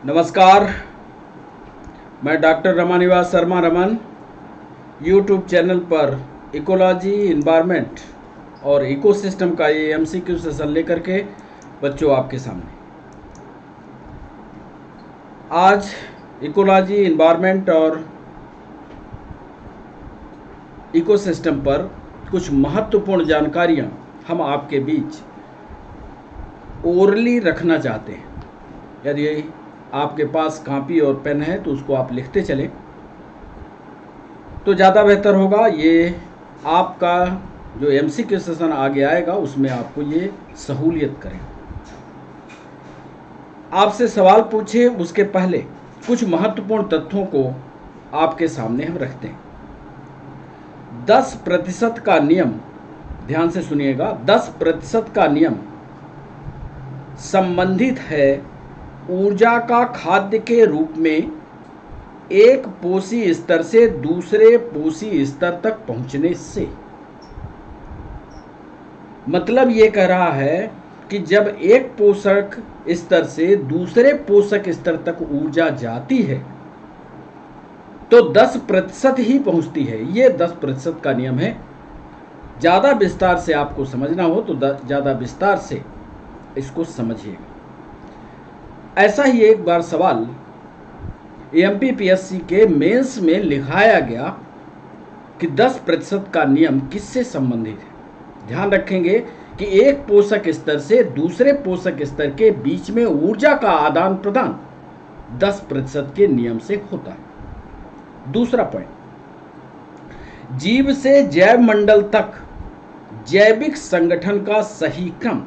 नमस्कार। मैं doctor Ramanivas Sharma Raman YouTube channel पर इकोलॉजी, इन्वायरमेंट और इकोसिस्टम का ये एमसीक्यू सेशन लेकर के बच्चों आपके सामने। आज इकोलॉजी, इन्वायरमेंट और इकोसिस्टम पर कुछ महत्वपूर्ण जानकारियां हम आपके बीच ओरली रखना चाहते हैं। यदि आपके पास कॉपी और पेन है तो उसको आप लिखते चलें तो ज़्यादा बेहतर होगा। ये आपका जो एमसीक्यू सेशन आगे आएगा उसमें आपको ये सहूलियत करें। आपसे सवाल पूछे उसके पहले कुछ महत्वपूर्ण तथ्यों को आपके सामने हम रखते हैं। 10% का नियम, ध्यान से सुनिएगा, 10% का नियम संबंधित है ऊर्जा का खाद्य के रूप में एक पोषी स्तर से दूसरे पोषी स्तर तक पहुंचने से। मतलब ये कह रहा है कि जब एक पोषक स्तर से दूसरे पोषक स्तर तक ऊर्जा जाती है तो 10% ही पहुंचती है। ये 10% का नियम है। ज़्यादा विस्तार से आपको समझना हो तो ज़्यादा विस्तार से इसको समझिएगा। ऐसा ही एक बार सवाल एमपीपीएससी के मेंस में लिखाया गया कि 10% का नियम किससे संबंधित है। ध्यान रखेंगे कि एक पोषक स्तर से दूसरे पोषक स्तर के बीच में ऊर्जा का आदान प्रदान 10% के नियम से होता है। दूसरा पॉइंट, जीव से जैव मंडल तक जैविक संगठन का सही क्रम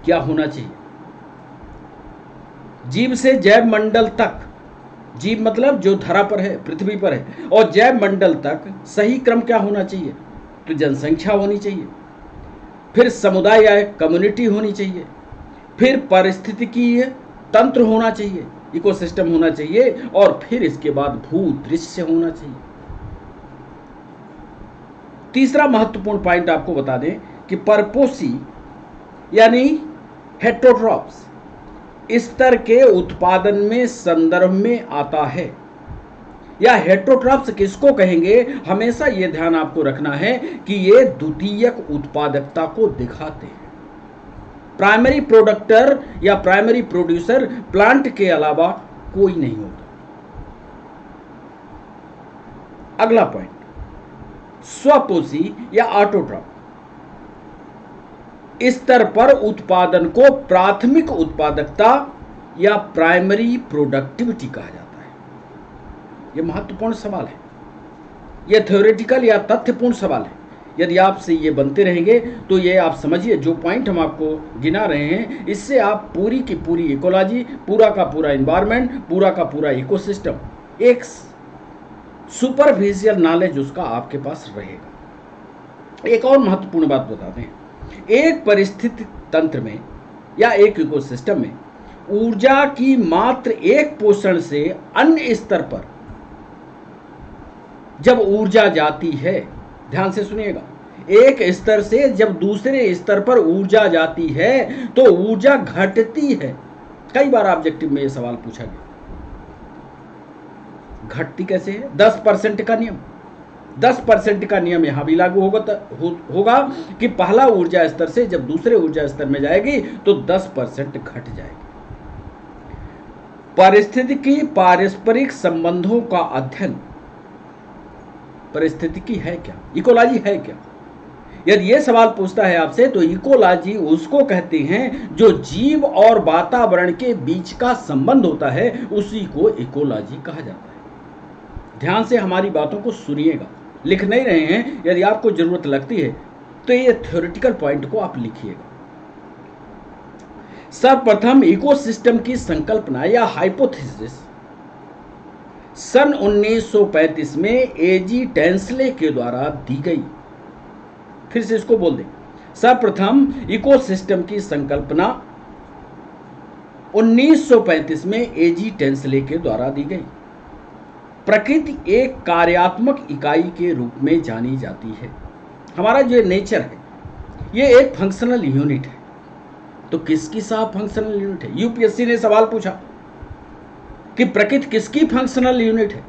क्या होना चाहिए। जीव से जैव मंडल तक, जीव मतलब जो धरा पर है, पृथ्वी पर है, और जैव मंडल तक सही क्रम क्या होना चाहिए। तो जनसंख्या होनी चाहिए, फिर समुदाय या कम्युनिटी होनी चाहिए, फिर पारिस्थितिकीय तंत्र होना चाहिए, इकोसिस्टम होना चाहिए, और फिर इसके बाद भू दृश्य होना चाहिए। तीसरा महत्वपूर्ण पॉइंट आपको बता दें कि परपोषी यानी हेटेरोट्रॉप्स स्तर के उत्पादन में संदर्भ में आता है। या हेटेरोट्रॉप्स किसको कहेंगे, हमेशा यह ध्यान आपको रखना है कि ये द्वितीयक उत्पादकता को दिखाते हैं। प्राइमरी प्रोडक्टर या प्राइमरी प्रोड्यूसर प्लांट के अलावा कोई नहीं होता। अगला पॉइंट, स्वपोषी या ऑटोट्रॉप स्तर पर उत्पादन को प्राथमिक उत्पादकता या प्राइमरी प्रोडक्टिविटी कहा जाता है। यह महत्वपूर्ण सवाल है, यह थ्योरेटिकल या तथ्यपूर्ण सवाल है। यदि आपसे ये बनते रहेंगे तो ये आप समझिए, जो पॉइंट हम आपको गिना रहे हैं इससे आप पूरी की पूरी इकोलॉजी, पूरा का पूरा एनवायरनमेंट, पूरा का पूरा इकोसिस्टम, एक सुपरफिशियल नॉलेज उसका आपके पास रहेगा। एक और महत्वपूर्ण बात बताते हैं, एक परिस्थिति तंत्र में या एक इकोसिस्टम में ऊर्जा की मात्र एक पोषण से अन्य स्तर पर जब ऊर्जा जाती है, ध्यान से सुनिएगा, एक स्तर से जब दूसरे स्तर पर ऊर्जा जाती है तो ऊर्जा घटती है। कई बार ऑब्जेक्टिव में यह सवाल पूछा गया, घटती कैसे है। 10% का नियम, 10% का नियम यहां भी लागू होगा कि पहला ऊर्जा स्तर से जब दूसरे ऊर्जा स्तर में जाएगी तो 10% घट जाएगी। पारिस्थितिकी पारस्परिक संबंधों का अध्ययन, पारिस्थितिकी है क्या, इकोलॉजी है क्या। यदि यह सवाल पूछता है आपसे तो इकोलॉजी उसको कहते हैं जो जीव और वातावरण के बीच का संबंध होता है, उसी को इकोलॉजी कहा जाता है। ध्यान से हमारी बातों को सुनिएगा, लिख नहीं रहे हैं, यदि आपको जरूरत लगती है तो ये थ्योरेटिकल पॉइंट को आप लिखिएगा। सर्वप्रथम इकोसिस्टम की संकल्पना या हाइपोथेसिस सन 1935 में एजी टेंसले के द्वारा दी गई। फिर से इसको बोल दें, सर्वप्रथम इकोसिस्टम की संकल्पना 1935 में एजी टेंसले के द्वारा दी गई। प्रकृति एक कार्यात्मक इकाई के रूप में जानी जाती है। हमारा जो नेचर है ये एक फंक्शनल यूनिट है। तो किसकी साहब फंक्शनल यूनिट है? यूपीएससी ने सवाल पूछा कि प्रकृति किसकी फंक्शनल यूनिट है।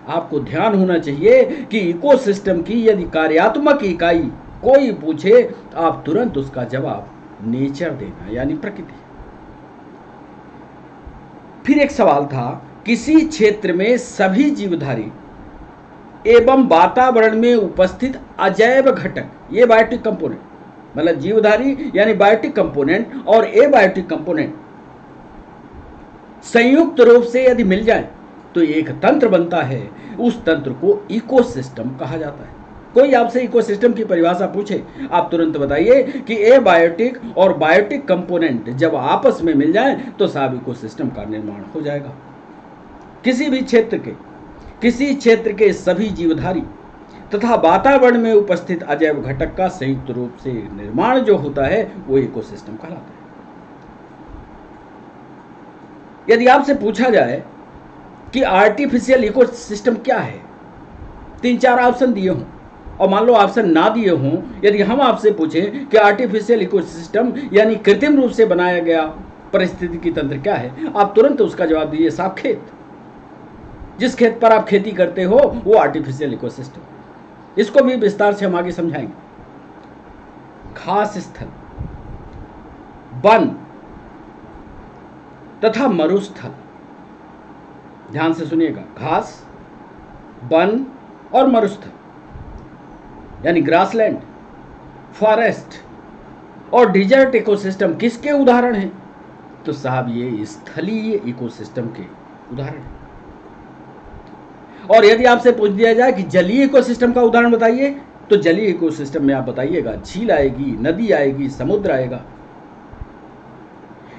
आपको ध्यान होना चाहिए कि इकोसिस्टम की यदि कार्यात्मक इकाई कोई पूछे, आप तुरंत उसका जवाब नेचर देना, यानी प्रकृति। फिर एक सवाल था, किसी क्षेत्र में सभी जीवधारी एवं वातावरण में उपस्थित अजैव घटक, ये बायोटिक कंपोनेंट, मतलब जीवधारी यानी बायोटिक कंपोनेंट और एबायोटिक कंपोनेंट संयुक्त रूप से यदि मिल जाए तो एक तंत्र बनता है। उस तंत्र को इकोसिस्टम कहा जाता है। कोई आपसे इकोसिस्टम की परिभाषा पूछे, आप तुरंत बताइए कि एबायोटिक और बायोटिक कंपोनेंट जब आपस में मिल जाए तो साहब इकोसिस्टम का निर्माण हो जाएगा। किसी भी क्षेत्र के सभी जीवधारी तथा वातावरण में उपस्थित अजैव घटक का संयुक्त रूप से निर्माण जो होता है वो इकोसिस्टम कहलाता है। यदि आपसे पूछा जाए कि आर्टिफिशियल इकोसिस्टम क्या है, 3-4 ऑप्शन दिए हों और मान लो ऑप्शन ना दिए हों, यदि हम आपसे पूछें कि आर्टिफिशियल इकोसिस्टम यानी कृत्रिम रूप से बनाया गया पारिस्थितिकी तंत्र क्या है, आप तुरंत उसका जवाब दीजिए साहब खेत। जिस खेत पर आप खेती करते हो वो आर्टिफिशियल इकोसिस्टम। इसको भी विस्तार से हम आगे समझाएंगे। घास स्थल, वन तथा मरुस्थल, ध्यान से सुनिएगा, घास, वन और मरुस्थल यानी ग्रासलैंड, फॉरेस्ट और डिजर्ट इकोसिस्टम किसके उदाहरण हैं? तो साहब ये स्थलीय इकोसिस्टम के उदाहरण हैं। और यदि आपसे पूछ दिया जाए कि जलीय इकोसिस्टम का उदाहरण बताइए, तो जलीय इकोसिस्टम में आप बताइएगा झील आएगी, नदी आएगी, समुद्र आएगा।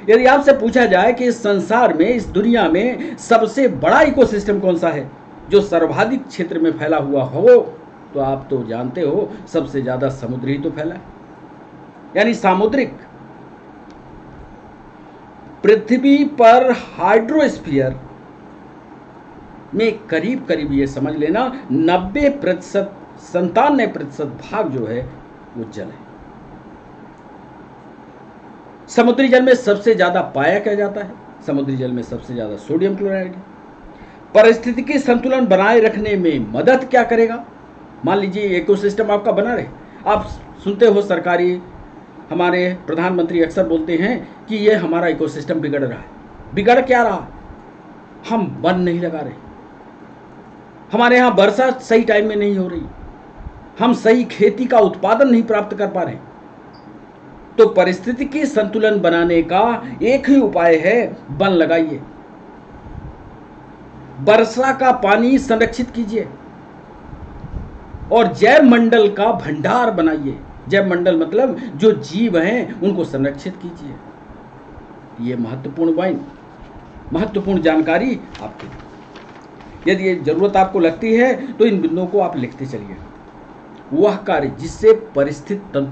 यदि आपसे पूछा जाए कि इस संसार में, इस दुनिया में सबसे बड़ा इकोसिस्टम कौन सा है जो सर्वाधिक क्षेत्र में फैला हुआ हो, तो आप तो जानते हो सबसे ज्यादा समुद्र ही तो फैला है, यानी सामुद्रिक। पृथ्वी पर हाइड्रोस्फीयर में करीब करीब ये समझ लेना 90%, 97% भाग जो है वो जल है। समुद्री जल में सबसे ज्यादा पाया क्या जाता है? समुद्री जल में सबसे ज्यादा सोडियम क्लोराइड है। पारिस्थितिकी संतुलन बनाए रखने में मदद क्या करेगा? मान लीजिए इकोसिस्टम आपका बना रहे, आप सुनते हो सरकारी हमारे प्रधानमंत्री अक्सर बोलते हैं कि ये हमारा इकोसिस्टम बिगड़ रहा है। बिगड़ क्या रहा? हम वन नहीं लगा रहे, हमारे यहाँ वर्षा सही टाइम में नहीं हो रही, हम सही खेती का उत्पादन नहीं प्राप्त कर पा रहे। तो पारिस्थितिकी संतुलन बनाने का एक ही उपाय है, वन लगाइए, वर्षा का पानी संरक्षित कीजिए और जैव मंडल का भंडार बनाइए। जैव मंडल मतलब जो जीव हैं उनको संरक्षित कीजिए। ये महत्वपूर्ण जानकारी आपके, यदि ये जरूरत आपको लगती है तो इन बिंदुओं को आप लिखते चलिए। वह कार्य जिससे परिस्थिति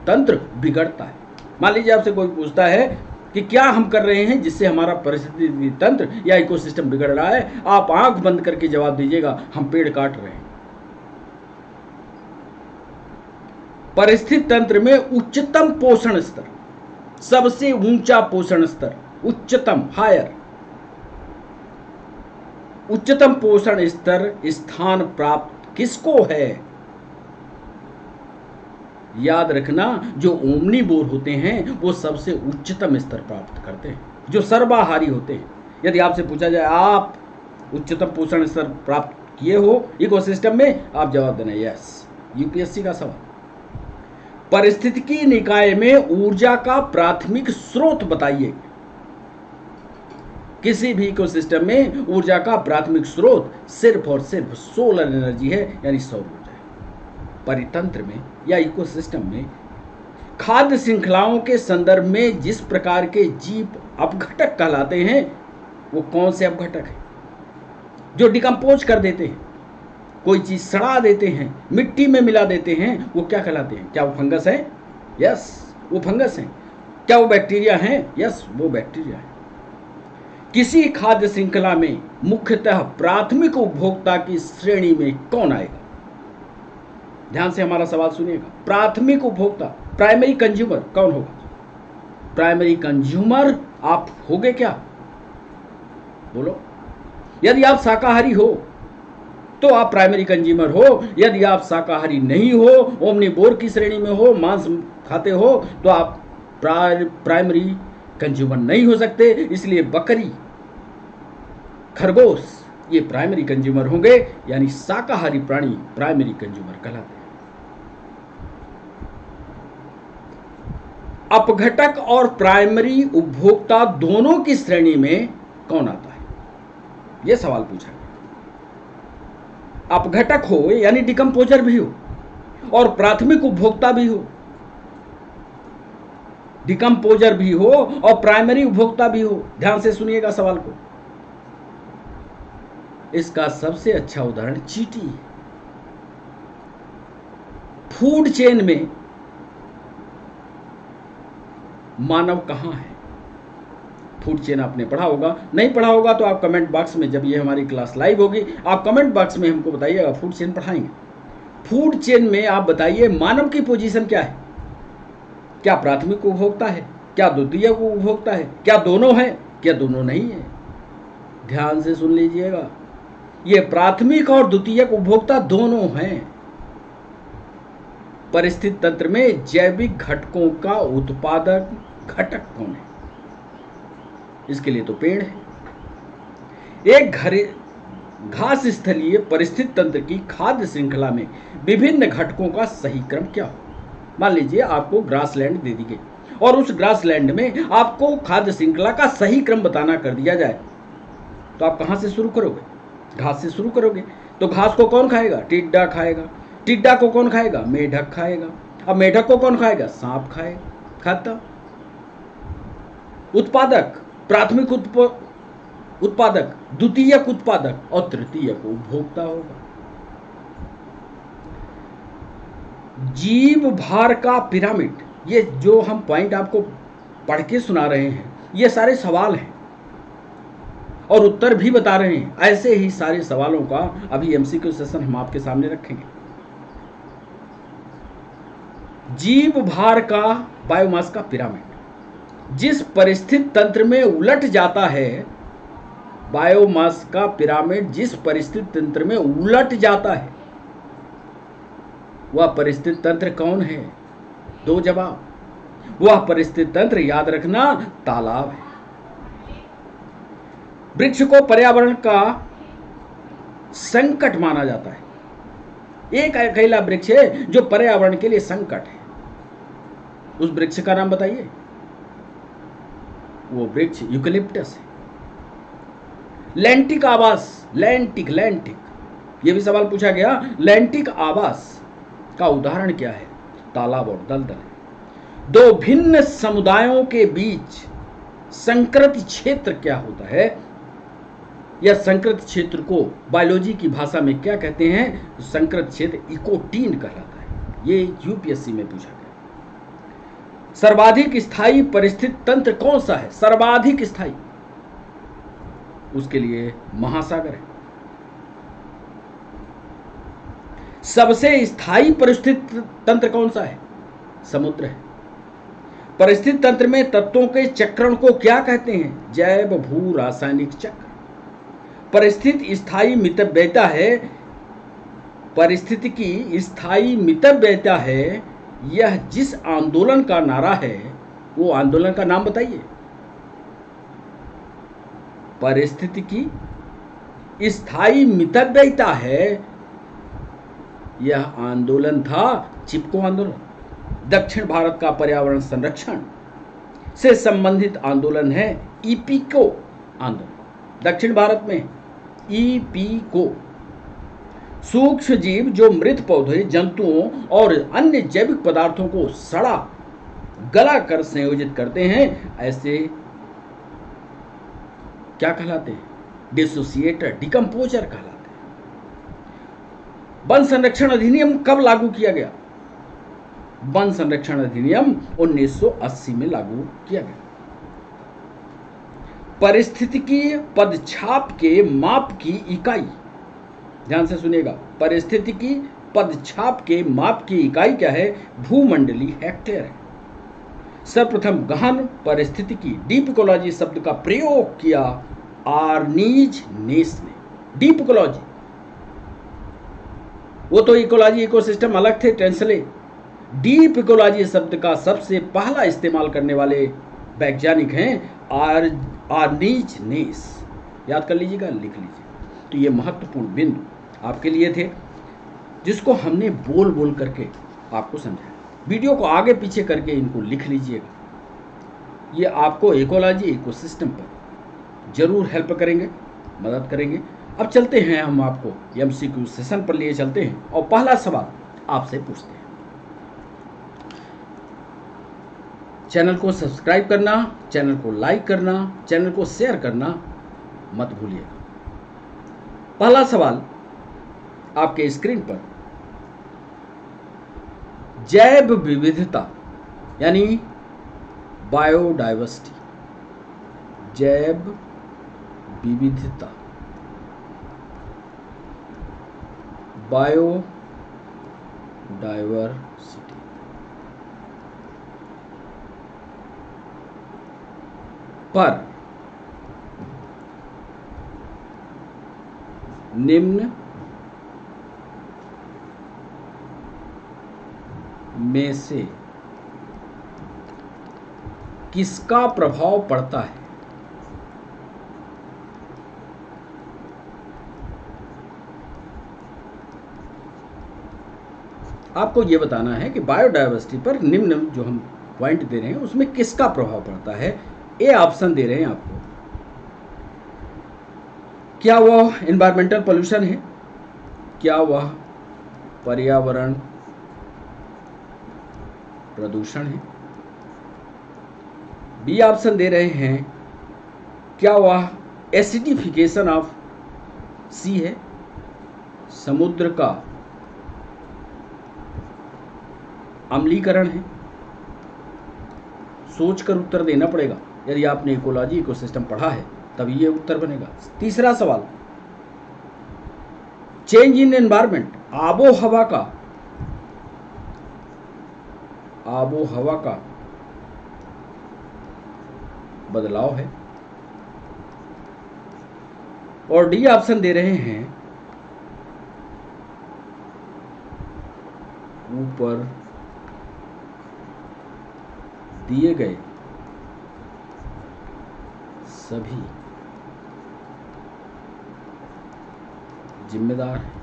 तंत्र बिगड़ता है। मान लीजिए आपसे कोई पूछता है कि क्या हम कर रहे हैं जिससे हमारा परिस्थिति तंत्र या इकोसिस्टम बिगड़ रहा है, आप आंख बंद करके जवाब दीजिएगा हम पेड़ काट रहे हैं। परिस्थिति तंत्र में उच्चतम पोषण स्तर, सबसे ऊंचा पोषण स्तर, उच्चतम, हायर, उच्चतम पोषण स्तर स्थान प्राप्त किसको है? याद रखना, जो ओमनीवोर होते हैं वो सबसे उच्चतम स्तर प्राप्त करते हैं, जो सर्वाहारी होते हैं। यदि आपसे पूछा जाए आप उच्चतम पोषण स्तर प्राप्त किए हो इकोसिस्टम में, आप जवाब देना यस। यूपीएससी का सवाल। पारिस्थितिकी निकाय में ऊर्जा का प्राथमिक स्रोत बताइए। किसी भी इकोसिस्टम में ऊर्जा का प्राथमिक स्रोत सिर्फ और सिर्फ सोलर एनर्जी है, यानी सौर ऊर्जा है। परितंत्र में या इकोसिस्टम में खाद्य श्रृंखलाओं के संदर्भ में जिस प्रकार के जीव अपघटक कहलाते हैं, वो कौन से अपघटक हैं? जो डिकम्पोज कर देते हैं, कोई चीज सड़ा देते हैं, मिट्टी में मिला देते हैं, वो क्या कहलाते हैं? क्या वो फंगस है? यस, वो फंगस हैं। क्या वो बैक्टीरिया हैं? यस, वो बैक्टीरिया है। किसी खाद्य श्रृंखला में मुख्यतः प्राथमिक उपभोक्ता की श्रेणी में कौन आएगा? ध्यान से हमारा सवाल सुनिएगा। प्राथमिक उपभोक्ता, प्राइमरी कंज्यूमर कौन होगा? प्राइमरी कंज्यूमर आप होगे क्या? बोलो। यदि आप शाकाहारी हो तो आप प्राइमरी कंज्यूमर हो, यदि आप शाकाहारी नहीं हो, ओमनिवोर की श्रेणी में हो, मांस खाते हो, तो आप प्राइमरी कंज्यूमर नहीं हो सकते। इसलिए बकरी, खरगोश ये प्राइमरी कंज्यूमर होंगे, यानी शाकाहारी प्राणी प्राइमरी कंज्यूमर कहलाते हैं। अपघटक और प्राइमरी उपभोक्ता दोनों की श्रेणी में कौन आता है? यह सवाल पूछा गया। अपघटक हो यानी डिकम्पोजर भी हो और प्राथमिक उपभोक्ता भी हो, डिकम्पोजर भी हो और प्राइमरी उपभोक्ता भी हो। ध्यान से सुनिएगा सवाल को। इसका सबसे अच्छा उदाहरण चींटी है। फूड चेन में मानव कहां है? फूड चेन आपने पढ़ा होगा, नहीं पढ़ा होगा तो आप कमेंट बॉक्स में, जब ये हमारी क्लास लाइव होगी, आप कमेंट बॉक्स में हमको बताइएगा। फूड चेन पढ़ाएंगे। फूड चेन में आप बताइए मानव की पोजीशन क्या है? क्या प्राथमिक उपभोक्ता है? क्या द्वितीयक उपभोक्ता है? क्या दोनों है? क्या दोनों नहीं है? ध्यान से सुन लीजिएगा, ये प्राथमिक और द्वितीयक उपभोक्ता दोनों हैं। परिस्थिति तंत्र में जैविक घटकों का उत्पादक घटक कौन है? इसके लिए तो पेड़ है। एक घास स्थलीय परिस्थिति तंत्र की खाद्य श्रृंखला में विभिन्न घटकों का सही क्रम क्या हो? मान लीजिए आपको ग्रासलैंड दे दी गई और उस ग्रासलैंड में आपको खाद्य श्रृंखला का सही क्रम बताना कर दिया जाए, तो आप कहां से शुरू करोगे? घास से शुरू करोगे। तो घास को कौन खाएगा? टिड्डा खाएगा। टिड्डा को कौन खाएगा? मेढक खाएगा। अब मेढक को कौन खाएगा? सांप खाएगा। खाता। उत्पादक, प्राथमिक उत्पादक, द्वितीयक उत्पादक और तृतीयक उपभोक्ता होगा। जीव भार का पिरामिड, ये जो हम पॉइंट आपको पढ़ के सुना रहे हैं, ये सारे सवाल हैं और उत्तर भी बता रहे हैं। ऐसे ही सारे सवालों का अभी एमसीक्यू सेशन हम आपके सामने रखेंगे। जीव भार का बायोमास का पिरामिड जिस परिस्थिति तंत्र में उलट जाता है, बायोमास का पिरामिड जिस परिस्थिति तंत्र में उलट जाता है, वह परिस्थिति तंत्र कौन है? दो जवाब। वह परिस्थिति तंत्र याद रखना तालाब है। वृक्ष को पर्यावरण का संकट माना जाता है। एक अकेला वृक्ष है जो पर्यावरण के लिए संकट है। उस वृक्ष का नाम बताइए। वो वृक्ष यूकेलिप्टस है। लैंटिक आवास, लैंटिक ये भी सवाल पूछा गया। लैंटिक आवास का उदाहरण क्या है? तालाब और दलदल। दो भिन्न समुदायों के बीच संकृति क्षेत्र क्या होता है? यह संकृति क्षेत्र को बायोलॉजी की भाषा में क्या कहते हैं? संकृति क्षेत्र इकोटीन कहलाता है। ये यूपीएससी में पूछा गया। सर्वाधिक स्थायी परिस्थिति तंत्र कौन सा है? सर्वाधिक स्थायी, उसके लिए महासागर है। सबसे स्थायी परिस्थिति तंत्र कौन सा है? समुद्र है। परिस्थिति तंत्र में तत्वों के चक्रण को क्या कहते हैं? जैव भू रासायनिक चक्र। परिस्थिति स्थायी मितव्ययिता है। परिस्थिति की स्थायी मितव्ययिता है। यह जिस आंदोलन का नारा है, वो आंदोलन का नाम बताइए। परिस्थिति की स्थायी मितव्ययिता है, यह आंदोलन था चिपको आंदोलन। दक्षिण भारत का पर्यावरण संरक्षण से संबंधित आंदोलन है ईपीको आंदोलन। दक्षिण भारत में ईपीको। सूक्ष्म जीव जो मृत पौधे, जंतुओं और अन्य जैविक पदार्थों को सड़ा गला कर संयोजित करते हैं, ऐसे क्या कहलाते हैं? डिसोसिएटर, डिकम्पोजर कहलाते हैं। वन संरक्षण अधिनियम कब लागू किया गया? वन संरक्षण अधिनियम 1980 में लागू किया गया। पारिस्थितिकी पदछाप के माप की इकाई, ध्यान से सुनिएगा, पारिस्थितिकी पदछाप के माप की इकाई क्या है? भूमंडलीय हेक्टेयर है। सर्वप्रथम गहन परिस्थितिकी डीप इकोलॉजी शब्द का प्रयोग किया आर्नीज नेस ने। डीप इकोलॉजी, वो तो इकोलॉजी इकोसिस्टम अलग थे, टेंसले। डीप इकोलॉजी शब्द का सबसे पहला इस्तेमाल करने वाले वैज्ञानिक हैं आर्नीज नेस। याद कर लीजिएगा, लिख लीजिए। तो ये महत्वपूर्ण बिंदु आपके लिए थे जिसको हमने बोल बोल करके आपको समझाया। वीडियो को आगे पीछे करके इनको लिख लीजिएगा। ये आपको इकोलॉजी इकोसिस्टम पर जरूर हेल्प करेंगे, मदद करेंगे। अब चलते हैं, हम आपको एमसीक्यू सेशन पर लिए चलते हैं और पहला सवाल आपसे पूछते हैं। चैनल को सब्सक्राइब करना, चैनल को लाइक करना, चैनल को शेयर करना मत भूलिएगा। पहला सवाल आपके स्क्रीन पर, जैव विविधता यानी बायोडाइवर्सिटी, जैव विविधता, बायोडाइवर्सिटी पर निम्न में से किसका प्रभाव पड़ता है? आपको यह बताना है कि बायोडायवर्सिटी पर निम्न जो हम पॉइंट दे रहे हैं उसमें किसका प्रभाव पड़ता है। ए ऑप्शन दे रहे हैं आपको। क्या वह एनवायरमेंटल पोल्यूशन है? क्या वह पर्यावरण प्रदूषण है? बी ऑप्शन दे रहे हैं, क्या वह एसिडिफिकेशन ऑफ सी है? समुद्र का अम्लीकरण है? सोचकर उत्तर देना पड़ेगा। यदि आपने इकोलॉजी इकोसिस्टम पढ़ा है तभी ये उत्तर बनेगा। तीसरा सवाल, चेंज इन एनवायरमेंट, आबोहवा का बदलाव है। और डी ऑप्शन दे रहे हैं, ऊपर दिए गए सभी जिम्मेदार हैं।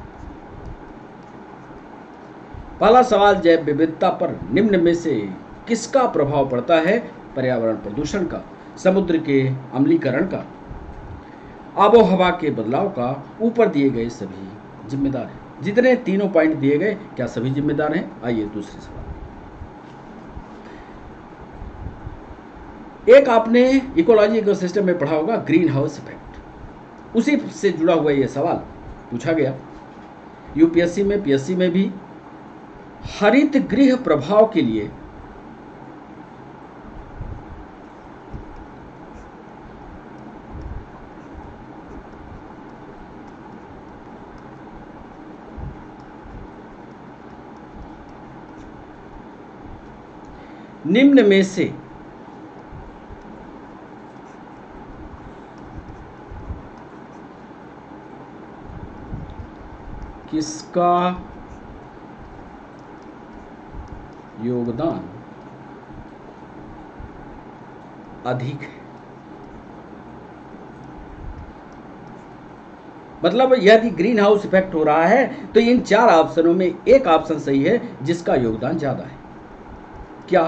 पहला सवाल, जैव विविधता पर निम्न में से किसका प्रभाव पड़ता है? पर्यावरण प्रदूषण का, समुद्र के अम्लीकरण का, आबोहवा के बदलाव का, ऊपर दिए गए सभी जिम्मेदार हैं। जितने तीनों पॉइंट दिए गए, क्या सभी जिम्मेदार हैं? आइए दूसरे सवाल। एक आपने इकोलॉजी इकोसिस्टम में पढ़ा होगा ग्रीन हाउस इफेक्ट, उसी से जुड़ा हुआ यह सवाल पूछा गया यूपीएससी में, पीएससी में भी। हरित गृह प्रभाव के लिए निम्न में से किसका योगदान अधिक है? मतलब यदि ग्रीन हाउस इफेक्ट हो रहा है तो इन चार ऑप्शनों में एक ऑप्शन सही है जिसका योगदान ज्यादा है। क्या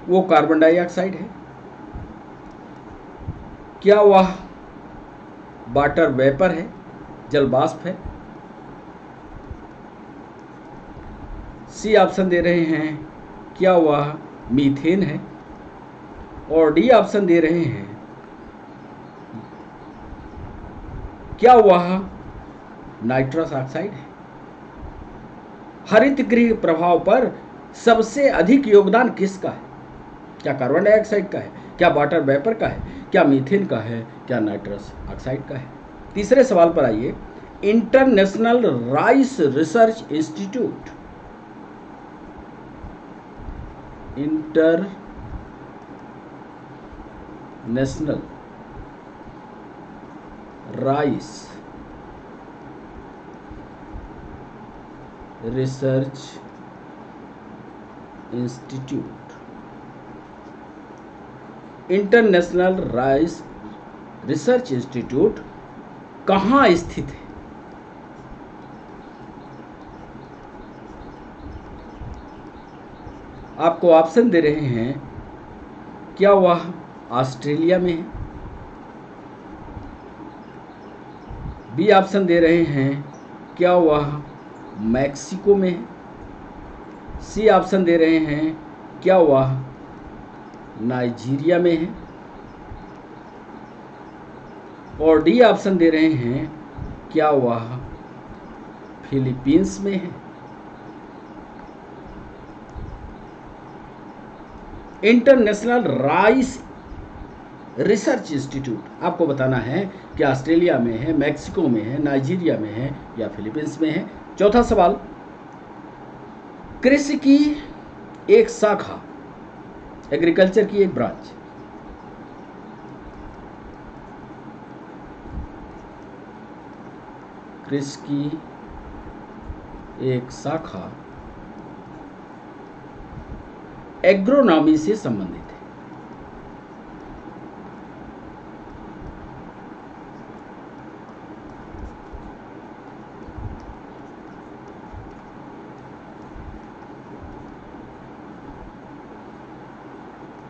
वो कार्बन डाइऑक्साइड है? क्या वह वाटर वेपर है, जल वाष्प है? सी ऑप्शन दे रहे हैं, क्या वह मीथेन है? और डी ऑप्शन दे रहे हैं, क्या वह नाइट्रस ऑक्साइड है? हरित गृह प्रभाव पर सबसे अधिक योगदान किसका है? क्या कार्बन डाइऑक्साइड का है? क्या वाटर वेपर का है? क्या मीथेन का है? क्या नाइट्रस ऑक्साइड का है? तीसरे सवाल पर आइए। International rice research institute international rice research institute. International rice research institute कहाँ स्थित है? आपको ऑप्शन दे रहे हैं, क्या वह ऑस्ट्रेलिया में है? बी ऑप्शन दे रहे हैं, क्या वह मैक्सिको में है? सी ऑप्शन दे रहे हैं, क्या वह नाइजीरिया में है? और डी ऑप्शन दे रहे हैं, क्या वह फिलीपींस में है? इंटरनेशनल राइस रिसर्च इंस्टीट्यूट आपको बताना है कि ऑस्ट्रेलिया में है, मैक्सिको में है, नाइजीरिया में है या फिलीपींस में है। चौथा सवाल, कृषि की एक शाखा, एग्रीकल्चर की एक ब्रांच, कृषि की एक शाखा एग्रोनॉमी से संबंधित है।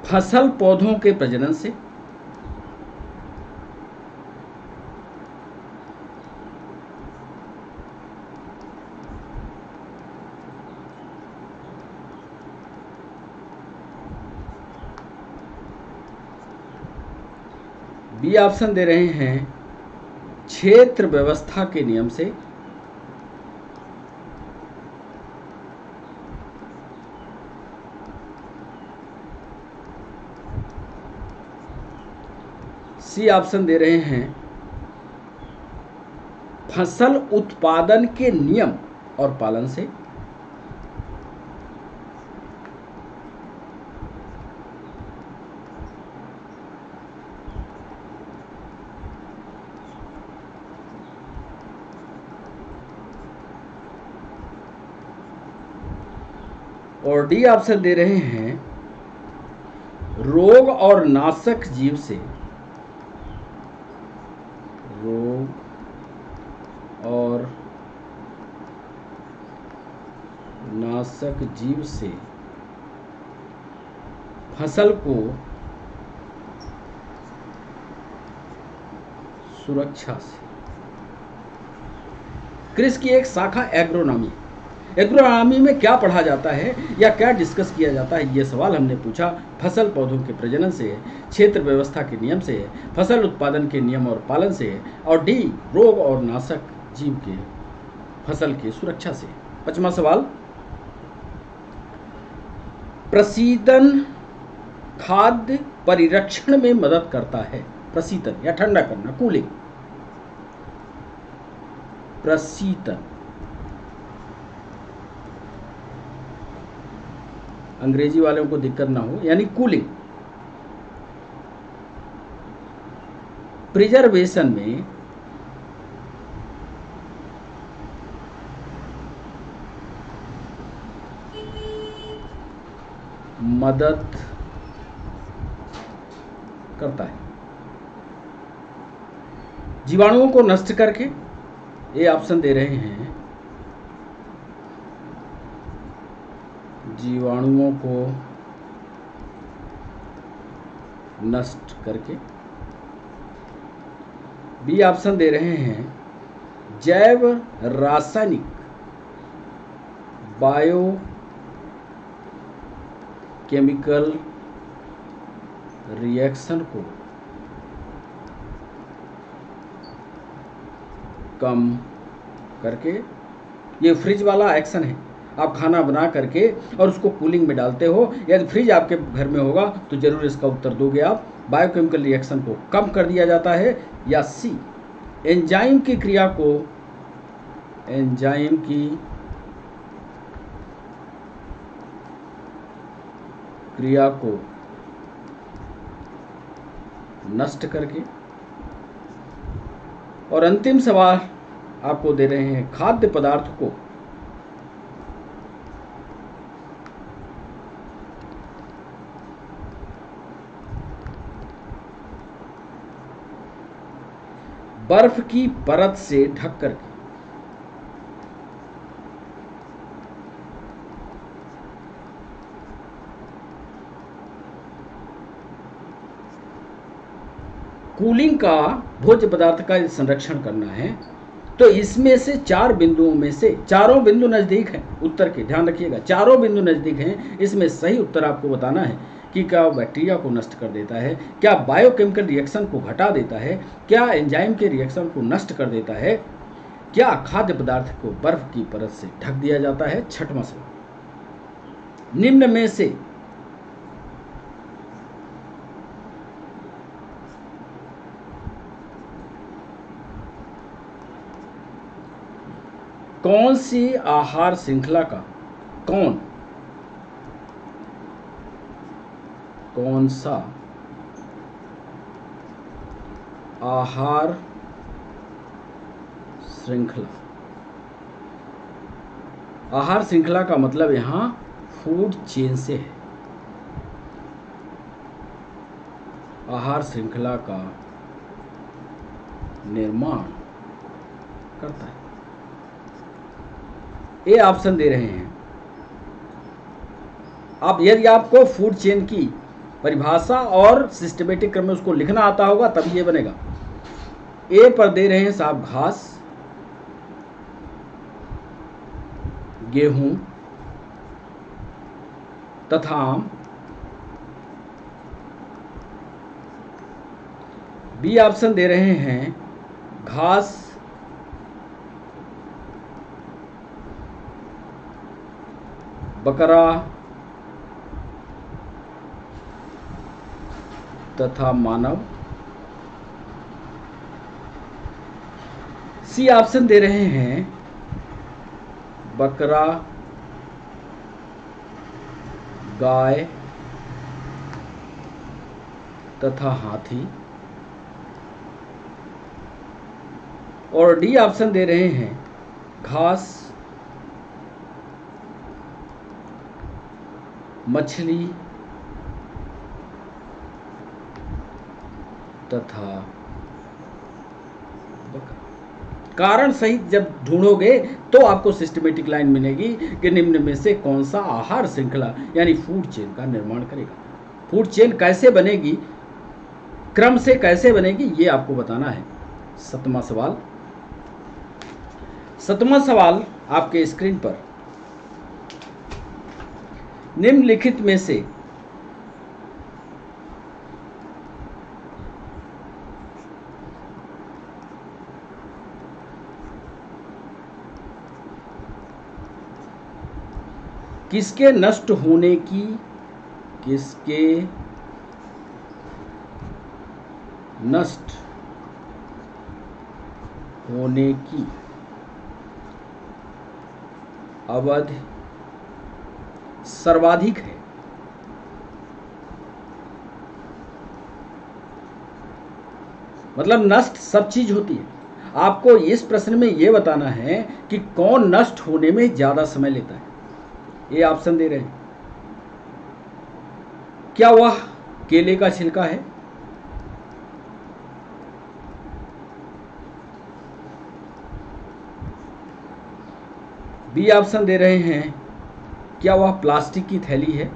फसल पौधों के प्रजनन से, बी ऑप्शन दे रहे हैं क्षेत्र व्यवस्था के नियम से, सी ऑप्शन दे रहे हैं फसल उत्पादन के नियम और पालन से, और डी ऑप्शन दे रहे हैं रोग और नाशक जीव से, रोग और नाशक जीव से फसल को सुरक्षा से। कृषि की एक शाखा एग्रोनॉमी, एग्रोनॉमी में क्या पढ़ा जाता है या क्या डिस्कस किया जाता है, ये सवाल हमने पूछा। फसल पौधों के प्रजनन से है, क्षेत्र व्यवस्था के नियम से है, फसल उत्पादन के नियम और पालन से है, और डी रोग और नाशक जीव के फसल की सुरक्षा से। पांचवा सवाल, प्रशीतन खाद्य परिरक्षण में मदद करता है। प्रशीतन या ठंडा करना, कूलिंग। प्रशीतन अंग्रेजी वालों को दिक्कत ना हो, यानी कूलिंग। प्रिजर्वेशन में मदद करता है। जीवाणुओं को नष्ट करके, ये ऑप्शन दे रहे हैं, जीवाणुओं को नष्ट करके। बी ऑप्शन दे रहे हैं जैव रासायनिक बायो केमिकल रिएक्शन को कम करके। ये फ्रिज वाला एक्शन है, आप खाना बना करके और उसको कूलिंग में डालते हो। यदि फ्रिज आपके घर में होगा तो जरूर इसका उत्तर दोगे आप। बायोकेमिकल रिएक्शन को कम कर दिया जाता है। या सी, एंजाइम की क्रिया को, एंजाइम की क्रिया को नष्ट करके। और अंतिम सवाल आपको दे रहे हैं, खाद्य पदार्थ को बर्फ की परत से ढक करके कूलिंग का भोज्य पदार्थ का संरक्षण करना है। तो इसमें से 4 बिंदुओं में से चारों बिंदु नज़दीक हैं उत्तर के, ध्यान रखिएगा, चारों बिंदु नज़दीक हैं। इसमें सही उत्तर आपको बताना है कि क्या बैक्टीरिया को नष्ट कर देता है, क्या बायोकेमिकल रिएक्शन को घटा देता है, क्या एंजाइम के रिएक्शन को नष्ट कर देता है, क्या खाद्य पदार्थ को बर्फ की परत से ढक दिया जाता है। छठवां सवाल, निम्न में से कौन सी आहार श्रृंखला का कौन सा आहार श्रृंखला, आहार श्रृंखला का मतलब यहां फूड चेन से है, आहार श्रृंखला का निर्माण करता है। ये ऑप्शन दे रहे हैं आप। यदि आपको फूड चेन की परिभाषा और सिस्टमेटिक क्रम में उसको लिखना आता होगा तब ये बनेगा। ए पर दे रहे हैं साहब घास, गेहूं तथा आम। बी ऑप्शन दे रहे हैं घास, बकरा तथा मानव। सी ऑप्शन दे रहे हैं बकरा, गाय तथा हाथी। और डी ऑप्शन दे रहे हैं घास, मछली तथा बकरा। कारण सहित जब ढूंढोगे तो आपको सिस्टमेटिक लाइन मिलेगी कि निम्न में से कौन सा आहार श्रृंखला यानी फूड चेन का निर्माण करेगा। फूड चेन कैसे बनेगी, क्रम से कैसे बनेगी, ये आपको बताना है। सातवां सवाल आपके स्क्रीन पर, निम्नलिखित में से किसके नष्ट होने की अवधि सर्वाधिक है। मतलब नष्ट सब चीज होती है, आपको इस प्रश्न में यह बताना है कि कौन नष्ट होने में ज्यादा समय लेता है। ये ऑप्शन दे रहे हैं, क्या वह केले का छिलका है, बी ऑप्शन दे रहे हैं क्या वह प्लास्टिक की थैली है,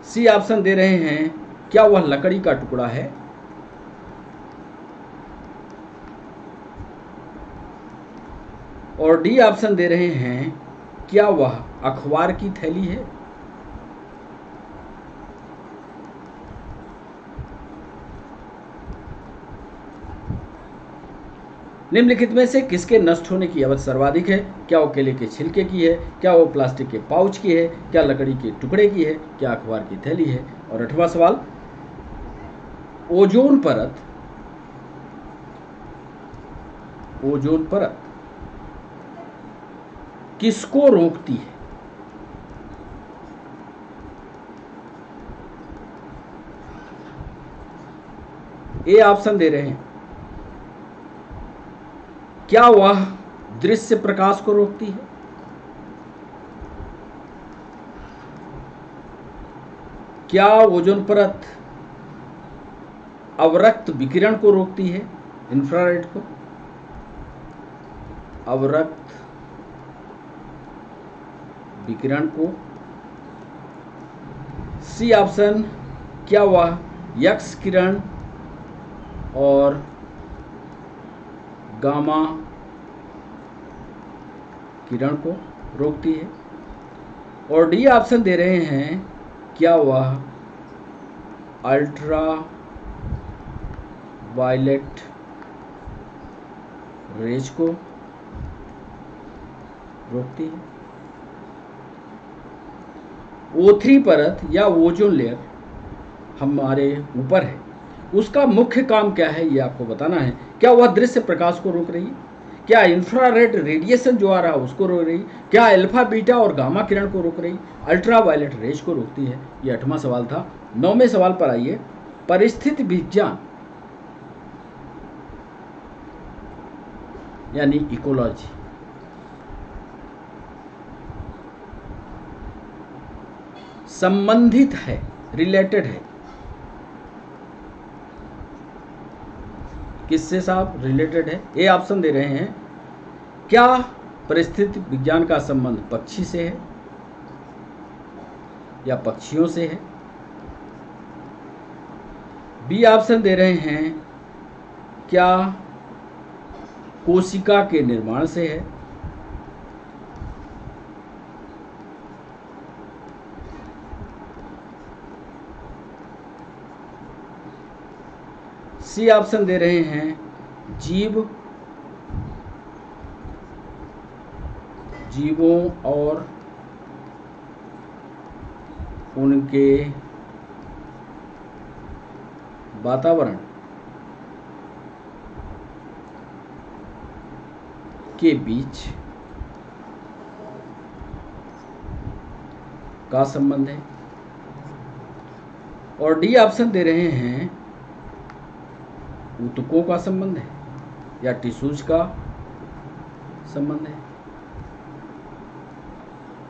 सी ऑप्शन दे रहे हैं क्या वह लकड़ी का टुकड़ा है, और डी ऑप्शन दे रहे हैं क्या वह अखबार की थैली है। निम्नलिखित में से किसके नष्ट होने की अवधि सर्वाधिक है, क्या वो केले के छिलके की है, क्या वो प्लास्टिक के पाउच की है, क्या लकड़ी के टुकड़े की है, क्या अखबार की थैली है। और 8वां सवाल, ओजोन परत ओजोन परत किसको रोकती है? ए ऑप्शन दे रहे हैं, क्या वह दृश्य प्रकाश को रोकती है? क्या ओजोन परत अवरक्त विकिरण को रोकती है, इंफ्रारेड को? अवरक्त विकिरण को। सी ऑप्शन, क्या वह एक्स किरण और गामा किरण को रोकती है? और डी ऑप्शन दे रहे हैं, क्या वह अल्ट्रा वायलेट रेज को रोकती है? O3 परत या ओजोन लेयर हमारे ऊपर है, उसका मुख्य काम क्या है ये आपको बताना है। क्या वह दृश्य प्रकाश को रोक रही है? क्या इंफ्रारेड रेडिएशन जो आ रहा है उसको रोक रही? क्या अल्फा बीटा और गामा किरण को रोक रही? अल्ट्रा वायलेट रेज को रोकती है? ये 8वां सवाल था। 9वें सवाल पर आइए। परिस्थिति विज्ञान यानी इकोलॉजी संबंधित है, रिलेटेड है किससे साहब? रिलेटेड है। ए ऑप्शन दे रहे हैं, क्या परिस्थिति विज्ञान का संबंध पक्षी से है या पक्षियों से है? बी ऑप्शन दे रहे हैं, क्या कोशिका के निर्माण से है? सी ऑप्शन दे रहे हैं, जीवों और उनके वातावरण के बीच का संबंध है। और डी ऑप्शन दे रहे हैं, ऊतकों का संबंध है या टिश्यूज का संबंध है।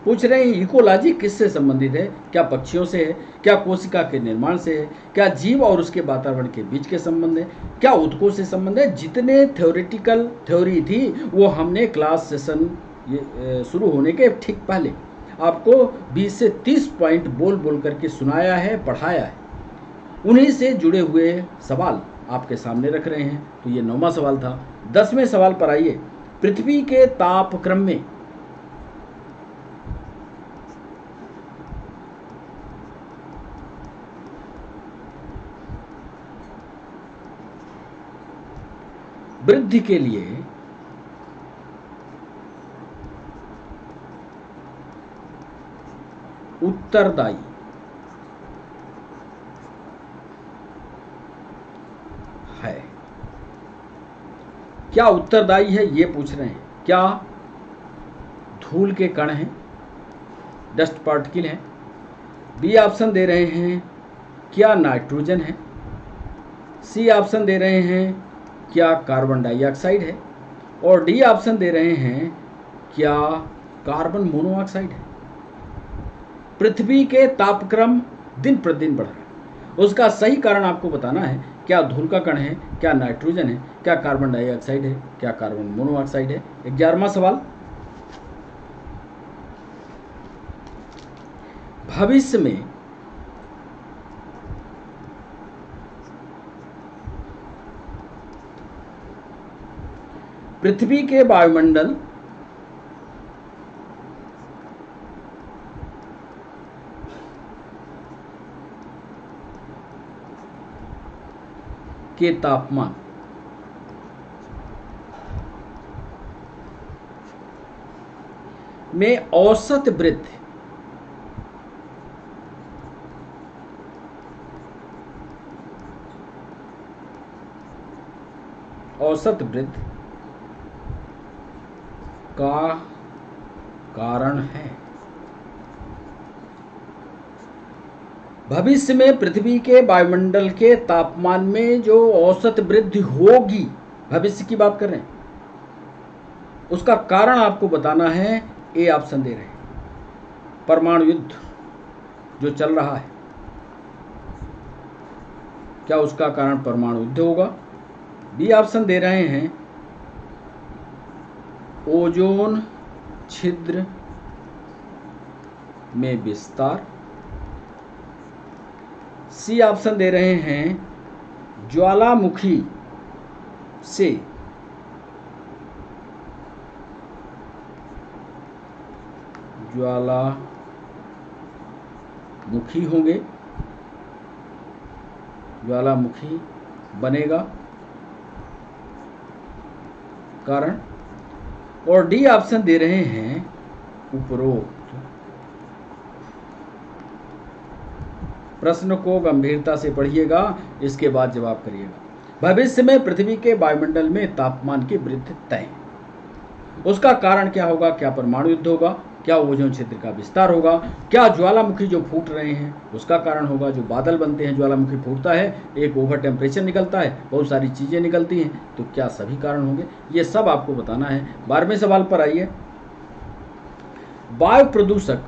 पूछ रहे हैं इकोलॉजी किससे संबंधित है? क्या पक्षियों से है? क्या कोशिका के निर्माण से है? क्या जीव और उसके वातावरण के बीच के संबंध है? क्या ऊतकों से संबंध है? जितने थ्योरेटिकल थ्योरी थी वो हमने क्लास सेशन शुरू होने के ठीक पहले आपको 20 से 30 पॉइंट बोल बोल करके सुनाया है, पढ़ाया है। उन्हीं से जुड़े हुए सवाल आपके सामने रख रहे हैं। तो ये 9वां सवाल था। 10वें सवाल पर आइए। पृथ्वी के तापक्रम में वृद्धि के लिए उत्तरदायी है। क्या उत्तरदायी है ये पूछ रहे हैं। क्या धूल के कण हैं, डस्ट पार्टिकल हैं? बी ऑप्शन दे रहे हैं, क्या नाइट्रोजन है? सी ऑप्शन दे रहे हैं, क्या कार्बन डाइऑक्साइड है? और डी ऑप्शन दे रहे हैं, क्या कार्बन मोनोऑक्साइड है? पृथ्वी के तापक्रम दिन प्रतिदिन बढ़ रहा है, उसका सही कारण आपको बताना है। क्या धूल का कण है? क्या नाइट्रोजन है? क्या कार्बन डाइऑक्साइड है? क्या कार्बन मोनोऑक्साइड है? 11वां सवाल। भविष्य में पृथ्वी के वायुमंडल के तापमान में औसत वृद्धि का कारण है। भविष्य में पृथ्वी के वायुमंडल के तापमान में जो औसत वृद्धि होगी, भविष्य की बात कर रहे हैं, उसका कारण आपको बताना है। ए ऑप्शन दे रहे हैं, परमाणु युद्ध जो चल रहा है, क्या उसका कारण परमाणु युद्ध होगा। बी ऑप्शन दे रहे हैं, ओजोन छिद्र में विस्तार। सी ऑप्शन दे रहे हैं, ज्वालामुखी से ज्वालामुखी होंगे, ज्वालामुखी बनेगा कारण। और डी ऑप्शन दे रहे हैं, उपरोक्त। प्रश्न को गंभीरता से पढ़िएगा, इसके बाद जवाब करिएगा। भविष्य में पृथ्वी के वायुमंडल में तापमान की वृद्धि तय, उसका कारण क्या होगा। क्या परमाणु युद्ध होगा, क्या ओजोन क्षेत्र का विस्तार होगा, क्या ज्वालामुखी जो फूट रहे हैं उसका कारण होगा। जो बादल बनते हैं, ज्वालामुखी फूटता है, एक ओवर टेम्परेचर निकलता है, बहुत सारी चीज़ें निकलती हैं, तो क्या सभी कारण होंगे। ये सब आपको बताना है। 12वें सवाल पर आइए। वायु प्रदूषक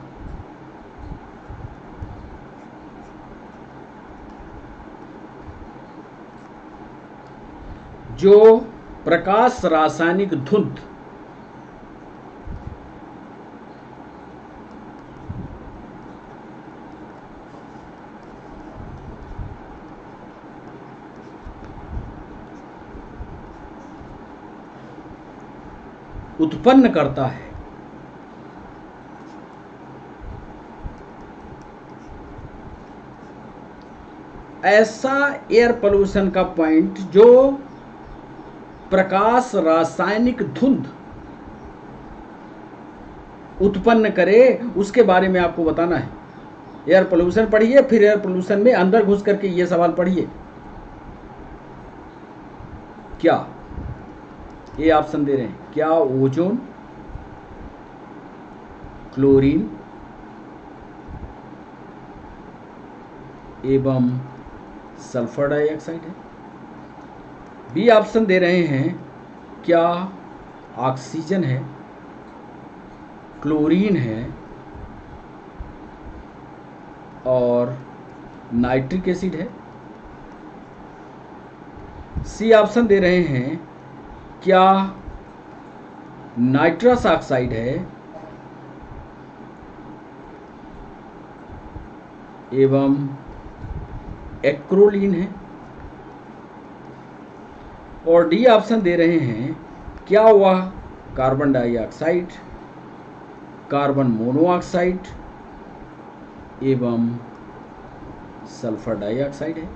जो प्रकाश रासायनिक धुंध उत्पन्न करता है, ऐसा एयर पोल्यूशन का पॉइंट जो प्रकाश रासायनिक धुंध उत्पन्न करे, उसके बारे में आपको बताना है। एयर पोल्यूशन पढ़िए, फिर एयर पोल्यूशन में अंदर घुस करके ये सवाल पढ़िए। क्या ये ऑप्शन दे रहे हैं, क्या ओजोन, क्लोरीन एवं सल्फर डाइऑक्साइड है। बी ऑप्शन दे रहे हैं, क्या ऑक्सीजन है, क्लोरीन है और नाइट्रिक एसिड है। सी ऑप्शन दे रहे हैं, क्या नाइट्रस ऑक्साइड है एवं एक्रोलीन है। और डी ऑप्शन दे रहे हैं, क्या वह कार्बन डाइऑक्साइड, कार्बन मोनोऑक्साइड एवं सल्फर डाइऑक्साइड है।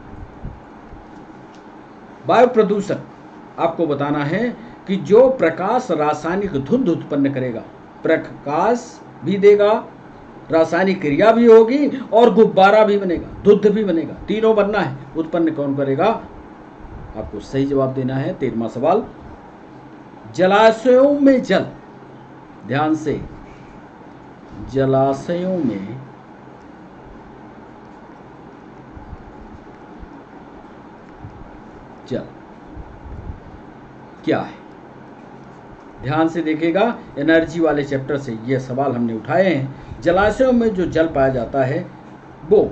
वायु प्रदूषक आपको बताना है कि जो प्रकाश रासायनिक धुंध उत्पन्न करेगा, प्रकाश भी देगा, रासायनिक क्रिया भी होगी और गुब्बारा भी बनेगा, धुंध भी बनेगा, तीनों बनना है। उत्पन्न कौन करेगा, आपको सही जवाब देना है। 13वां सवाल, जलाशयों में जल, ध्यान से, जलाशयों में जल क्या है। ध्यान से देखिएगा, एनर्जी वाले चैप्टर से ये सवाल हमने उठाए हैं। जलाशयों में जो जल पाया जाता है वो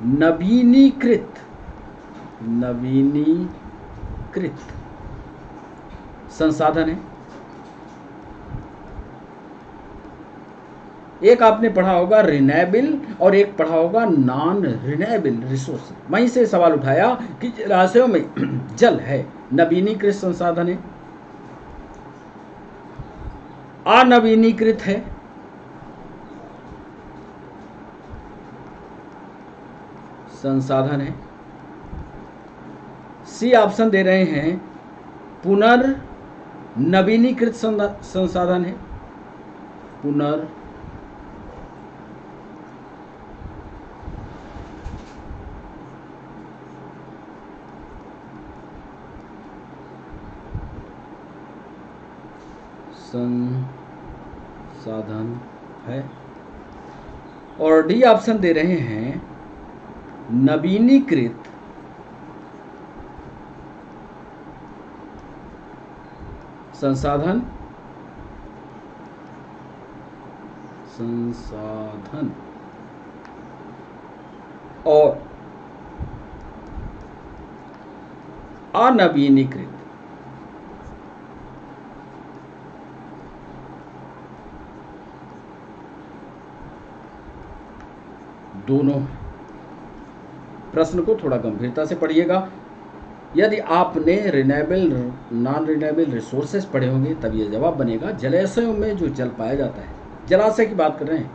नवीनीकृत संसाधन है। एक आपने पढ़ा होगा रिन्यूएबल और एक पढ़ा होगा नॉन रिन्यूएबल रिसोर्स। वहीं से सवाल उठाया कि जलाशयों में जल है, नवीनीकृत संसाधन है, अनवीनीकृत है, संसाधन है। सी ऑप्शन दे रहे हैं, पुनर्नवीनीकृत संसाधन है, संसाधन है। और डी ऑप्शन दे रहे हैं नवीनीकृत संसाधन और अनवीनीकृत दोनों। प्रश्न को थोड़ा गंभीरता से पढ़िएगा। यदि आपने रिन्यूएबल नॉन रिन्यूएबल रिसोर्सेज पढ़े होंगे तब ये जवाब बनेगा। जलाशयों में जो जल पाया जाता है, जलाशय की बात कर रहे हैं,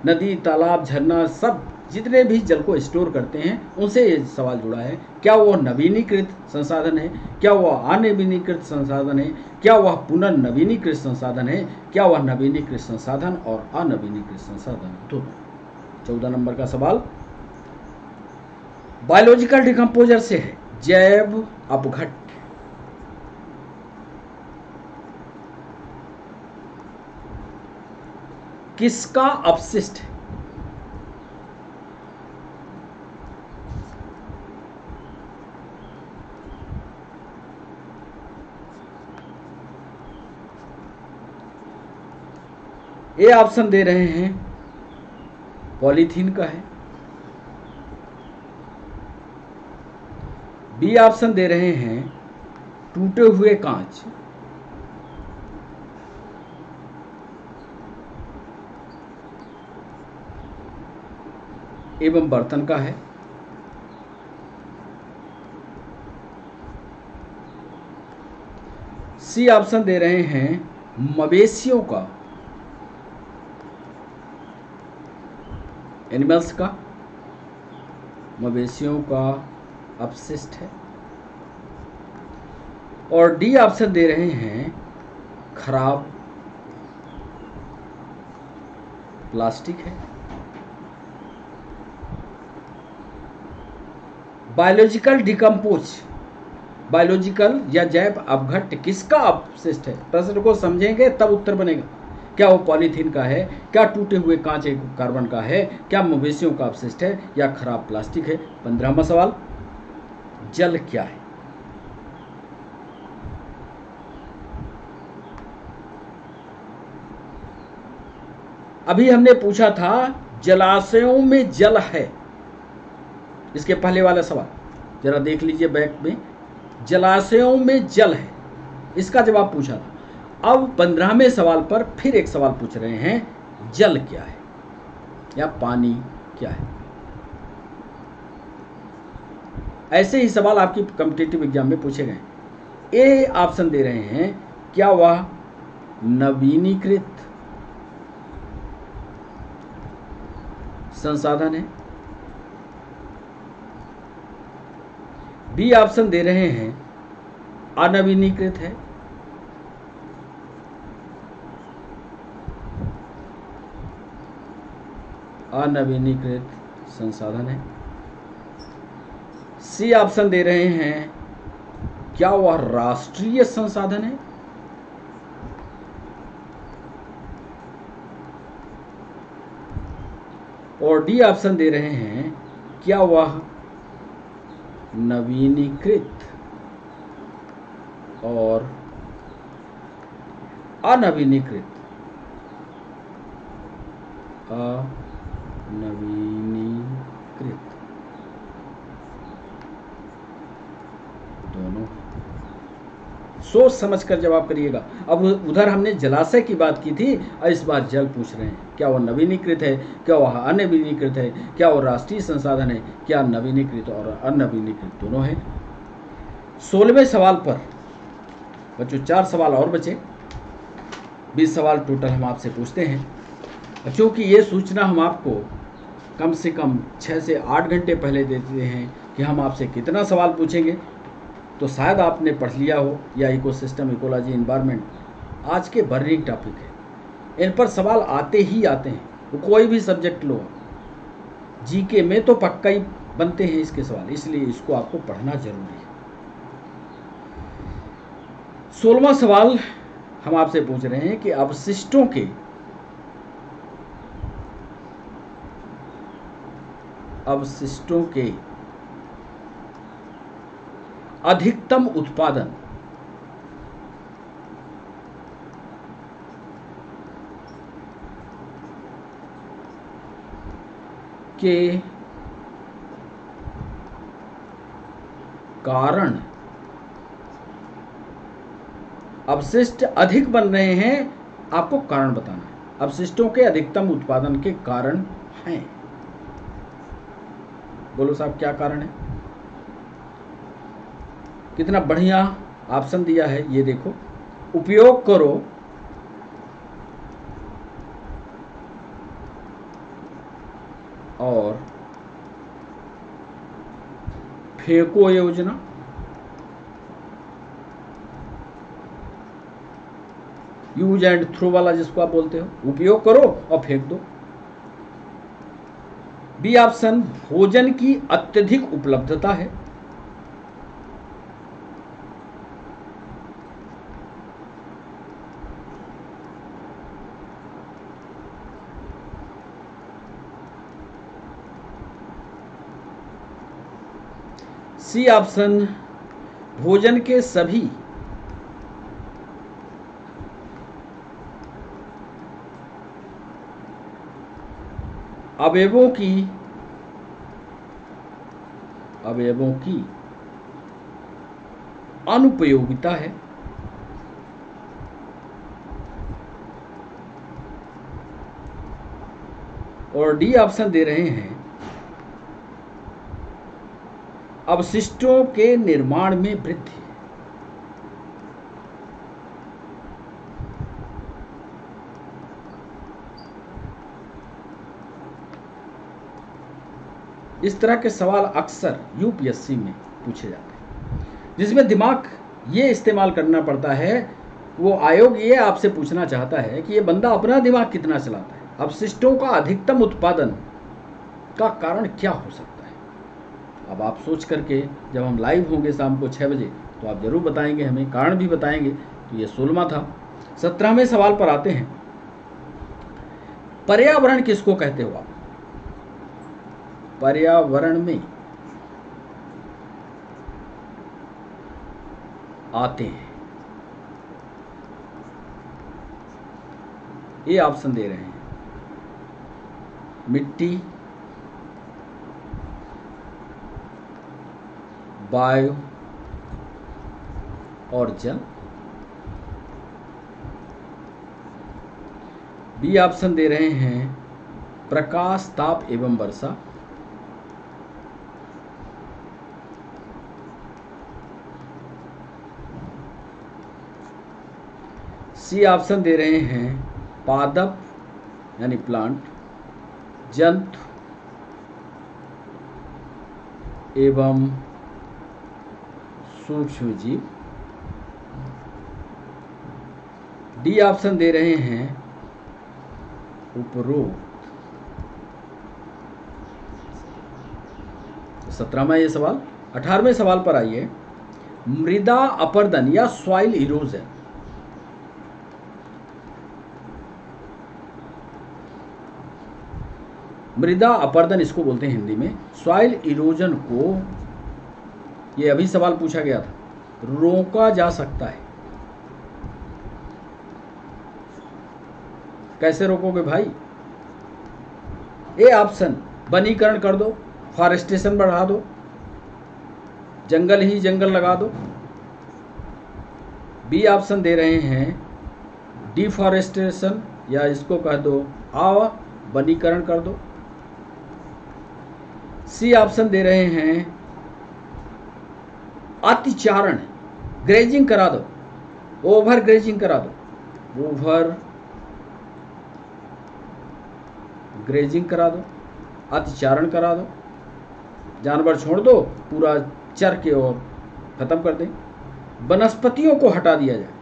नदी, तालाब, झरना, सब जितने भी जल को स्टोर करते हैं उनसे ये सवाल जुड़ा है। क्या वह नवीनीकृत संसाधन है, क्या वह अनवीनीकृत संसाधन है, क्या वह पुनर्नवीनीकृत संसाधन है, क्या वह नवीनीकृत संसाधन और अनवीनीकृत संसाधन दोनों। 14 नंबर का सवाल बायोलॉजिकल डिकम्पोजर से है। जैव अपघट्य किसका अपशिष्ट है? ए ऑप्शन दे रहे हैं पॉलीथीन का है। बी ऑप्शन दे रहे हैं टूटे हुए कांच। एवं बर्तन का है। सी ऑप्शन दे रहे हैं मवेशियों का, एनिमल्स का, मवेशियों का अपशिष्ट है। और डी ऑप्शन दे रहे हैं खराब प्लास्टिक है। बायोलॉजिकल डिकम्पोज, बायोलॉजिकल या जैव अपघट्य किसका अपशिष्ट है? प्रश्न को समझेंगे तब उत्तर बनेगा। क्या वो पॉलीथीन का है, क्या टूटे हुए कांच कार्बन का है, क्या मवेशियों का अपशिष्ट है, या खराब प्लास्टिक है? 15वां सवाल जल क्या है? अभी हमने पूछा था जलाशयों में जल है। इसके पहले वाला सवाल जरा देख लीजिए बैक में, जलाशयों में जल है, इसका जवाब पूछा था। अब 15वें सवाल पर फिर एक सवाल पूछ रहे हैं जल क्या है या पानी क्या है। ऐसे ही सवाल आपकी कॉम्पिटिटिव एग्जाम में पूछे गए। ए ऑप्शन दे रहे हैं क्या वह नवीनीकृत संसाधन है। बी ऑप्शन दे रहे हैं अनवीनीकृत है। अनवीनीकृत संसाधन है। सी ऑप्शन दे रहे हैं क्या वह राष्ट्रीय संसाधन है। और डी ऑप्शन दे रहे हैं क्या वह नवीनीकृत और अनवीनीकृत दोनों। सोच समझ कर जवाब करिएगा। अब उधर हमने जलाशय की बात की थी और इस बार जल पूछ रहे हैं। क्या वह नवीनीकृत है, क्या वह अनवीनीकृत है, क्या वह राष्ट्रीय संसाधन है, क्या नवीनीकृत और अनवीनीकृत दोनों है। 16वें सवाल पर बच्चों 4 सवाल और बचे, 20 सवाल टोटल हम आपसे पूछते हैं। बच्चों की ये सूचना हम आपको कम से कम 6 से 8 घंटे पहले देते हैं कि हम आपसे कितना सवाल पूछेंगे। तो शायद आपने पढ़ लिया हो, या इकोसिस्टम, इकोलॉजी, एनवायरनमेंट आज के बर्निंग टॉपिक है। इन पर सवाल आते ही आते हैं, वो कोई भी सब्जेक्ट लो। जीके में तो पक्का ही बनते हैं इसके सवाल, इसलिए इसको आपको पढ़ना जरूरी है। 16वां सवाल हम आपसे पूछ रहे हैं कि अवशिष्टों के अधिकतम उत्पादन के कारण, अवशिष्ट अधिक बन रहे हैं, आपको कारण बताना है। अवशिष्टों के अधिकतम उत्पादन के कारण हैं। बोलो साहब क्या कारण है? कितना बढ़िया ऑप्शन दिया है, ये देखो। उपयोग करो और फेंको योजना, यूज एंड थ्रो वाला जिसको आप बोलते हो, उपयोग करो और फेंक दो। बी ऑप्शन, भोजन की अत्यधिक उपलब्धता है। सी ऑप्शन, भोजन के सभी अवयवों की अनुपयोगिता है। और डी ऑप्शन दे रहे हैं, अवशिष्टों के निर्माण में वृद्धि। इस तरह के सवाल अक्सर यूपीएससी में पूछे जाते हैं, जिसमें दिमाग ये इस्तेमाल करना पड़ता है। वो आयोग ये आपसे पूछना चाहता है कि ये बंदा अपना दिमाग कितना चलाता है। अवशिष्टों का अधिकतम उत्पादन का कारण क्या हो सकता है? अब आप सोच करके, जब हम लाइव होंगे शाम को 6 बजे, तो आप जरूर बताएंगे, हमें कारण भी बताएंगे। तो ये 16वां था। 17वें सवाल पर आते हैं। पर्यावरण किसको कहते हो आप? पर्यावरण में आते हैं, ये ऑप्शन दे रहे हैं, मिट्टी, वायु और जल। बी ऑप्शन दे रहे हैं, प्रकाश, ताप एवं वर्षा। सी ऑप्शन दे रहे हैं, पादप यानी प्लांट, जंतु एवं सूक्ष्म जीव। डी ऑप्शन दे रहे हैं, उपरोक्त। 17वां ये सवाल। 18वें सवाल पर आइए। मृदा अपरदन या सॉइल इरोजन, मृदा अपरदन इसको बोलते हैं हिंदी में। सॉइल इरोजन को, ये अभी सवाल पूछा गया था, रोका जा सकता है। कैसे रोकोगे भाई? ए ऑप्शन, वनीकरण कर दो, फॉरेस्टेशन बढ़ा दो, जंगल ही जंगल लगा दो। बी ऑप्शन दे रहे हैं, डिफॉरेस्टेशन या इसको कह दो वनीकरण कर दो। सी ऑप्शन दे रहे हैं, अतिचारण, ग्रेजिंग करा दो, ओवर ग्रेजिंग करा दो, ओवर ग्रेजिंग करा दो, अतिचारण करा दो, जानवर छोड़ दो, पूरा चर के और खत्म कर दें, वनस्पतियों को हटा दिया जाए।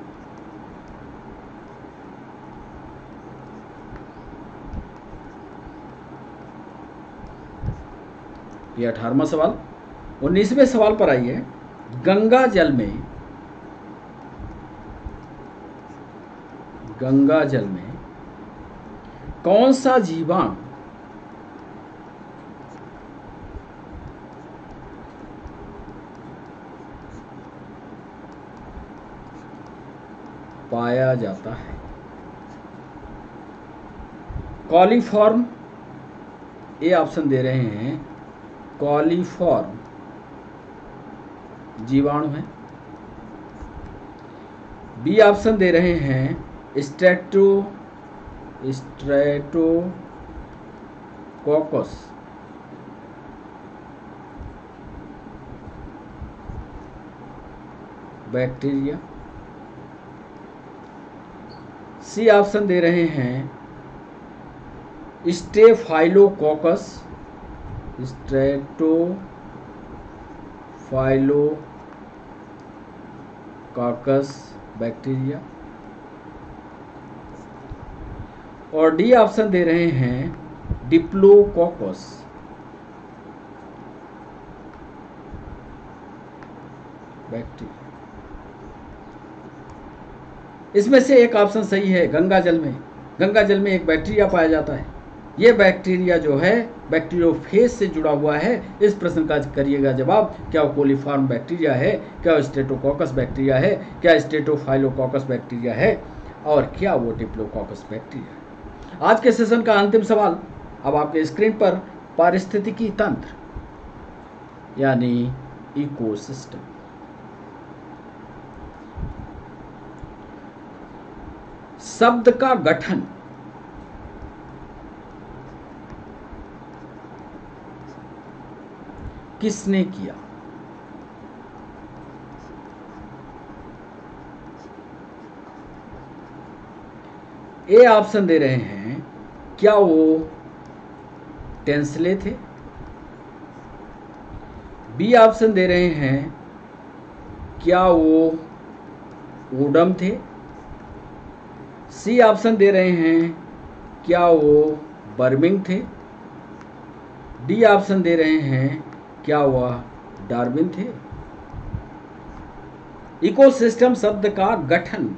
ये 18वां सवाल। 19वें सवाल पर आइए। गंगा जल में गंगा जल में कौन सा जीवाणु पाया जाता है? कॉलीफॉर्म, ये ऑप्शन दे रहे हैं, कॉलीफॉर्म जीवाणु है। बी ऑप्शन दे रहे हैं स्ट्रेप्टोकोकस बैक्टीरिया। सी ऑप्शन दे रहे हैं स्टेफाइलोकोकस बैक्टीरिया। और डी ऑप्शन दे रहे हैं डिप्लोकोकस बैक्टीरिया। इसमें से एक ऑप्शन सही है, गंगा जल में एक बैक्टीरिया पाया जाता है। ये बैक्टीरिया जो है बैक्टीरियोफेज से जुड़ा हुआ है। इस प्रश्न का करिएगा जवाब, क्या वो कोलीफॉर्म बैक्टीरिया है, क्या वो स्ट्रेप्टोकोकस बैक्टीरिया है, क्या स्टेफाइलोकोकस बैक्टीरिया है, और क्या वो डिप्लोकोकस बैक्टीरिया है। आज के सेशन का अंतिम सवाल अब आपके स्क्रीन पर, पारिस्थितिकी तंत्र यानी इकोसिस्टम। शब्द का गठन किसने किया? ए ऑप्शन दे रहे हैं, क्या वो टेंसले थे। बी ऑप्शन दे रहे हैं, क्या वो ओडम थे। सी ऑप्शन दे रहे हैं, क्या वो बर्मिंग थे। डी ऑप्शन दे रहे हैं, क्या वह डार्विन थे। इकोसिस्टम शब्द का गठन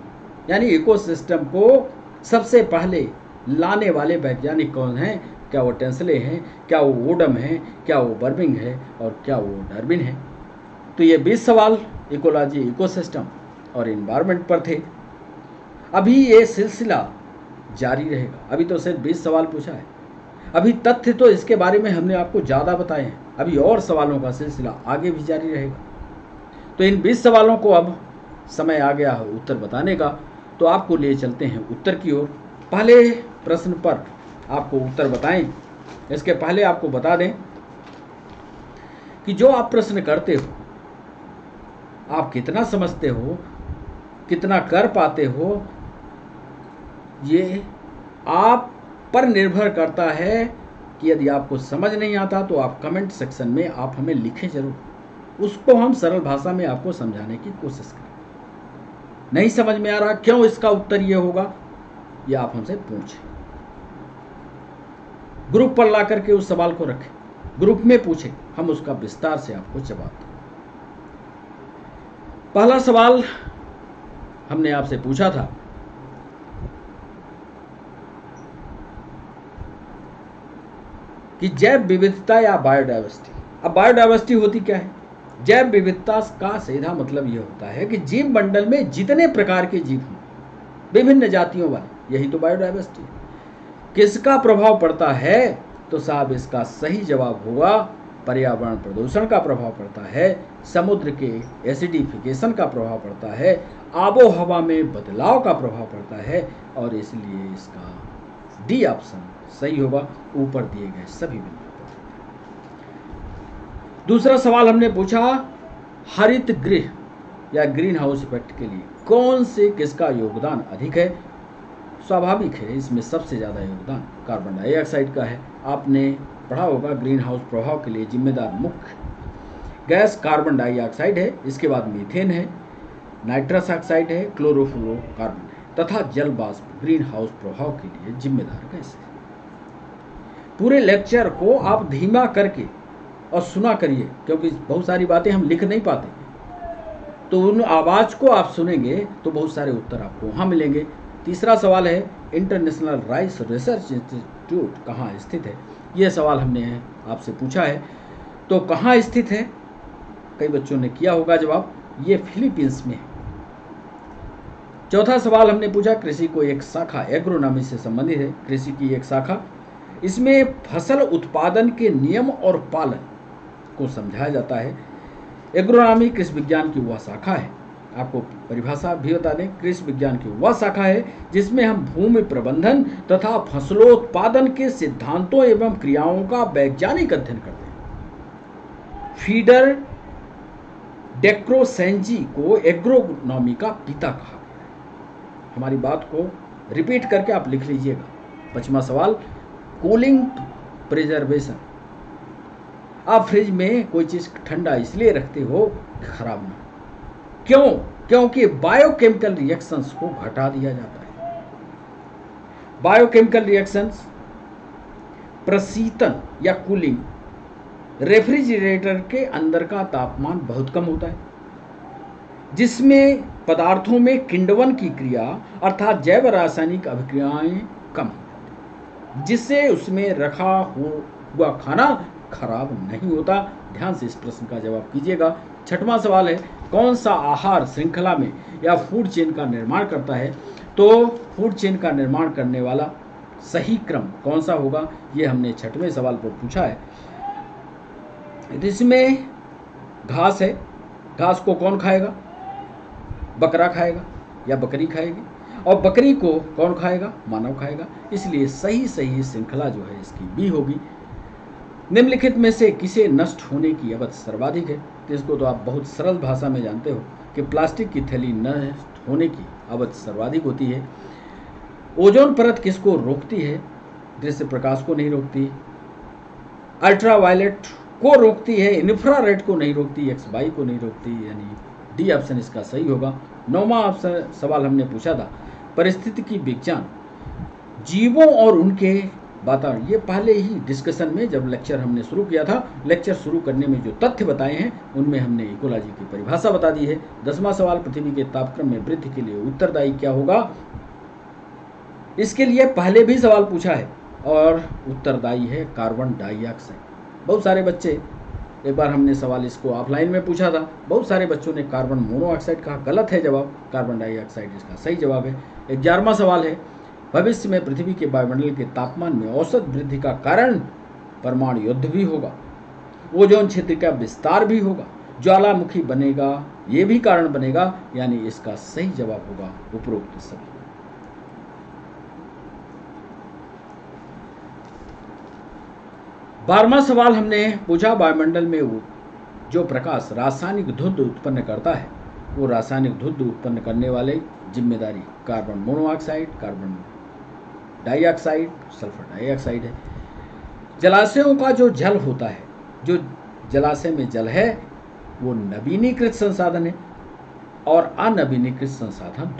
यानी इकोसिस्टम को सबसे पहले लाने वाले वैज्ञानिक कौन हैं? क्या वो टेंसले हैं, क्या वो ओडम हैं, क्या वो बर्मिंग है, और क्या वो डार्विन है। तो ये 20 सवाल इकोलॉजी, इकोसिस्टम और एनवायरनमेंट पर थे। अभी ये सिलसिला जारी रहेगा। अभी तो सिर्फ 20 सवाल पूछा है। अभी तथ्य तो इसके बारे में हमने आपको ज़्यादा बताए हैं। अभी और सवालों का सिलसिला आगे भी जारी रहेगा। तो इन 20 सवालों को अब समय आ गया है उत्तर बताने का, तो आपको ले चलते हैं उत्तर की ओर। पहले प्रश्न पर आपको उत्तर बताएं। इसके पहले आपको बता दें कि जो आप प्रश्न करते हो, आप कितना समझते हो, कितना कर पाते हो, ये आप पर निर्भर करता है कि यदि आपको समझ नहीं आता तो आप कमेंट सेक्शन में आप हमें लिखें जरूर। उसको हम सरल भाषा में आपको समझाने की कोशिश करें। नहीं समझ में आ रहा क्यों इसका उत्तर ये होगा, ये आप हमसे पूछें। ग्रुप पर ला करके उस सवाल को रखें, ग्रुप में पूछें, हम उसका विस्तार से आपको जवाब दें। पहला सवाल हमने आपसे पूछा था कि जैव विविधता या बायोडायवर्सिटी। अब बायोडायवर्सिटी होती क्या है? जैव विविधता का सीधा मतलब यह होता है कि जीव मंडल में जितने प्रकार के जीव हों, विभिन्न जातियों वाले, यही तो बायोडायवर्सिटी है। किसका प्रभाव पड़ता है? तो साहब इसका सही जवाब होगा पर्यावरण प्रदूषण का प्रभाव पड़ता है, समुद्र के एसिडिफिकेशन का प्रभाव पड़ता है, आबो हवा में बदलाव का प्रभाव पड़ता है, और इसलिए इसका डी ऑप्शन सही होगा, ऊपर दिए गए सभी बिंदु पर। दूसरा सवाल हमने पूछा, हरित गृह या ग्रीन हाउस इफेक्ट के लिए कौन से किसका योगदान अधिक है? स्वाभाविक है, इसमें सबसे ज़्यादा योगदान कार्बन डाइऑक्साइड का है। आपने पढ़ा होगा ग्रीन हाउस प्रभाव के लिए जिम्मेदार मुख्य गैस कार्बन डाइऑक्साइड है, इसके बाद मीथेन है, नाइट्रस ऑक्साइड है, क्लोरोफ्लोरोकार्बन है, तथा जल वाष्प ग्रीन हाउस प्रभाव के लिए जिम्मेदार गैस है। पूरे लेक्चर को आप धीमा करके और सुना करिए, क्योंकि बहुत सारी बातें हम लिख नहीं पाते, तो उन आवाज़ को आप सुनेंगे तो बहुत सारे उत्तर आपको वहाँ मिलेंगे। तीसरा सवाल है इंटरनेशनल राइस रिसर्च इंस्टीट्यूट कहाँ स्थित है। यह सवाल हमने आपसे पूछा है, तो कहाँ स्थित है, कई बच्चों ने किया होगा जवाब, ये फिलीपींस में है। चौथा सवाल हमने पूछा कृषि को एक शाखा एग्रोनॉमी से संबंधित है, कृषि की एक शाखा, इसमें फसल उत्पादन के नियम और पालन को समझाया जाता है। एग्रोनॉमी कृषि विज्ञान की वह शाखा है, आपको परिभाषा भी बता दें, कृषि विज्ञान की वह शाखा है जिसमें हम भूमि प्रबंधन तथा फसलोत्पादन के सिद्धांतों एवं क्रियाओं का वैज्ञानिक अध्ययन करते हैं। फीडर डेक्रोसेंजी को एग्रोनॉमी का पिता कहा गया है। हमारी बात को रिपीट करके आप लिख लीजिएगा। पांचवा सवाल कूलिंग प्रिजर्वेशन, आप फ्रिज में कोई चीज ठंडा इसलिए रखते हो खराब ना, क्यों? क्योंकि बायोकेमिकल रिएक्शंस को घटा दिया जाता है। बायोकेमिकल रिएक्शंस, प्रशीतन या कूलिंग, रेफ्रिजरेटर के अंदर का तापमान बहुत कम होता है, जिसमें पदार्थों में किण्वन की क्रिया अर्थात जैव रासायनिक अभिक्रियाएं कम हो जाती, जिससे उसमें रखा हुआ खाना खराब नहीं होता। ध्यान से इस प्रश्न का जवाब कीजिएगा। छठवां सवाल है कौन सा आहार श्रृंखला में या फूड चेन का निर्माण करता है, तो फूड चेन का निर्माण करने वाला सही क्रम कौन सा होगा, ये हमने छठवें सवाल पर पूछा है। इसमें घास है, घास को कौन खाएगा, बकरा खाएगा या बकरी खाएगी, और बकरी को कौन खाएगा, मानव खाएगा, इसलिए सही श्रृंखला जो है इसकी बी होगी। निम्नलिखित में से किसे नष्ट होने की अवधि सर्वाधिक है, तो इसको तो आप बहुत सरल भाषा में जानते हो कि प्लास्टिक की थैली नष्ट होने की अवधि सर्वाधिक होती है। ओजोन परत किसको रोकती है, दृश्य प्रकाश को नहीं रोकती, अल्ट्रावायलेट को रोकती है, इंफ्रारेड को नहीं रोकती, एक्स वाई को नहीं रोकती, यानी डी ऑप्शन इसका सही होगा। नौवां सवाल हमने पूछा था परिस्थितिकी विज्ञान, जीवों और उनके वातावरण, ये पहले ही डिस्कशन में जब लेक्चर हमने शुरू किया था, लेक्चर शुरू करने में जो तथ्य बताए हैं उनमें हमने इकोलॉजी की परिभाषा बता दी है। 10वां सवाल पृथ्वी के तापक्रम में वृद्धि के लिए उत्तरदायी क्या होगा, इसके लिए पहले भी सवाल पूछा है और उत्तरदायी है कार्बन डाइऑक्साइड। बहुत सारे बच्चे, एक बार हमने सवाल इसको ऑफलाइन में पूछा था, बहुत सारे बच्चों ने कार्बन मोनोऑक्साइड कहा, गलत है जवाब, कार्बन डाइऑक्साइड इसका सही जवाब है। 11वां सवाल है भविष्य में पृथ्वी के वायुमंडल के तापमान में औसत वृद्धि का कारण परमाणु युद्ध भी होगा, ओजोन क्षेत्र का विस्तार भी होगा, ज्वालामुखी बनेगा, ये भी कारण बनेगा, यानी इसका सही जवाब होगा उपरोक्त सभी। बारहवां सवाल हमने पूछा वायुमंडल में जो प्रकाश रासायनिक धुंध उत्पन्न करता है, वो रासायनिक धुंध उत्पन्न करने वाले जिम्मेदारी carbon monoxide, carbon dioxide, sulphur dioxide है। जलाशयों का जो जल होता है, जो जलाशय में जल है वो नवीनीकृत संसाधन है और अनवीनीकृत संसाधन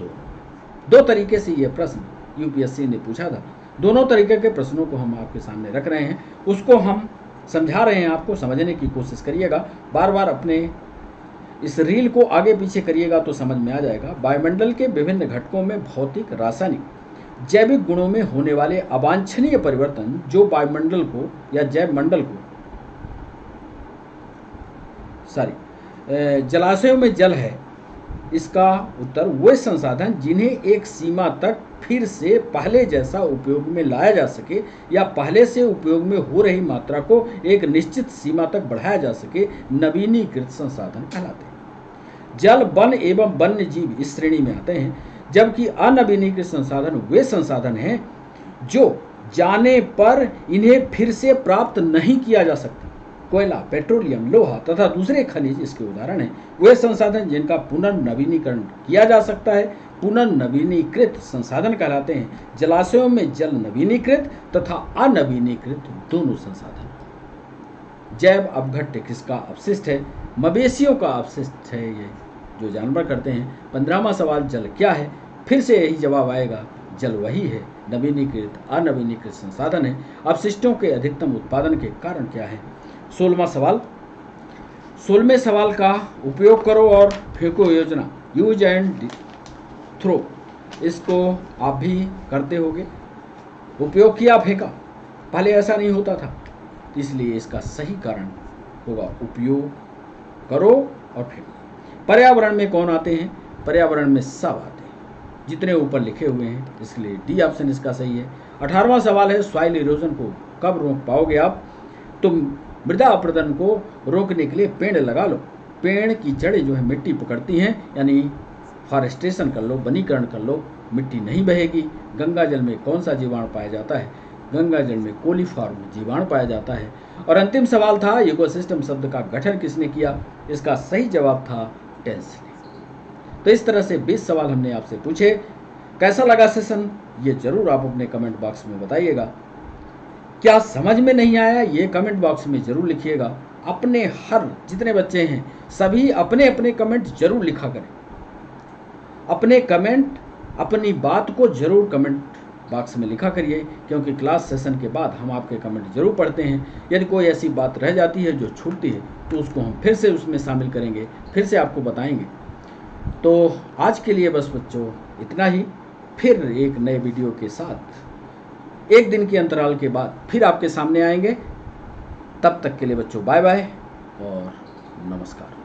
दो तरीके से ये प्रश्न यूपीएससी ने पूछा था। दोनों तरीके के प्रश्नों को हम आपके सामने रख रहे हैं, उसको हम समझा रहे हैं, आपको समझने की कोशिश करिएगा। बार बार अपने इस रील को आगे पीछे करिएगा तो समझ में आ जाएगा। वायुमंडल के विभिन्न घटकों में भौतिक, रासायनिक, जैविक गुणों में होने वाले अवांछनीय परिवर्तन जो वायुमंडल को या जैव मंडल को जलाशयों में जल है, इसका उत्तर वे संसाधन जिन्हें एक सीमा तक फिर से पहले जैसा उपयोग में लाया जा सके या पहले से उपयोग में हो रही मात्रा को एक निश्चित सीमा तक बढ़ाया जा सके, नवीनीकृत संसाधन कहलाते हैं। जल, वन एवं वन्य जीव इस श्रेणी में आते हैं, जबकि अनवीनीकृत संसाधन वे संसाधन हैं जो जाने पर इन्हें फिर से प्राप्त नहीं किया जा सकता। कोयला, पेट्रोलियम, लोहा तथा दूसरे खनिज इसके उदाहरण हैं। वे संसाधन जिनका पुनर्नवीनीकरण किया जा सकता है पुनर्नवीनीकृत संसाधन कहलाते हैं। जलाशयों में जल नवीनीकृत तथा अनवीनीकृत दोनों संसाधन। जैव अपघट्य किसका अपशिष्ट है, मवेशियों का अपशिष्ट है, ये जो जानवर करते हैं। 15वां सवाल जल क्या है, फिर से यही जवाब आएगा, जल वही है, नवीनीकृत अनवीनीकृत संसाधन है। अपशिष्टों के अधिकतम उत्पादन के कारण क्या है। 16वां सवाल, 16वें सवाल का उपयोग करो और फेंको योजना, यूज एंड थ्रो। इसको आप भी करते होगे, उपयोग किया फेंका, पहले ऐसा नहीं होता था, इसलिए इसका सही कारण होगा उपयोग करो और फेंको। पर्यावरण में कौन आते हैं? पर्यावरण में सब आते हैं जितने ऊपर लिखे हुए हैं, इसलिए डी ऑप्शन इसका सही है। 18वां सवाल है, सॉइल इरोजन को कब रोक पाओगे आप? तुम मृदा अपरदन को रोकने के लिए पेड़ लगा लो। पेड़ की जड़ें जो है मिट्टी पकड़ती हैं, यानी फॉरेस्टेशन कर लो, वनीकरण कर लो, मिट्टी नहीं बहेगी। गंगा जल में कौन सा जीवाणु पाया जाता है? गंगा जल में कोलीफॉर्म जीवाणु पाया जाता है। और अंतिम सवाल था, इकोसिस्टम शब्द का गठन किसने किया? इसका सही जवाब था टेंस ने। तो इस तरह से 20 सवाल हमने आपसे पूछे। कैसा लगा सेशन, ये जरूर आप अपने कमेंट बॉक्स में बताइएगा। क्या समझ में नहीं आया, ये कमेंट बॉक्स में जरूर लिखिएगा। अपने हर जितने बच्चे हैं सभी अपने अपने कमेंट जरूर लिखा करें। अपने कमेंट, अपनी बात को जरूर कमेंट बॉक्स में लिखा करिए, क्योंकि क्लास सेशन के बाद हम आपके कमेंट जरूर पढ़ते हैं। यदि कोई ऐसी बात रह जाती है जो छूटती है तो उसको हम फिर से उसमें शामिल करेंगे, फिर से आपको बताएंगे। तो आज के लिए बस बच्चों इतना ही। फिर एक नए वीडियो के साथ 1 दिन के अंतराल के बाद फिर आपके सामने आएंगे। तब तक के लिए बच्चों बाय बाय और नमस्कार।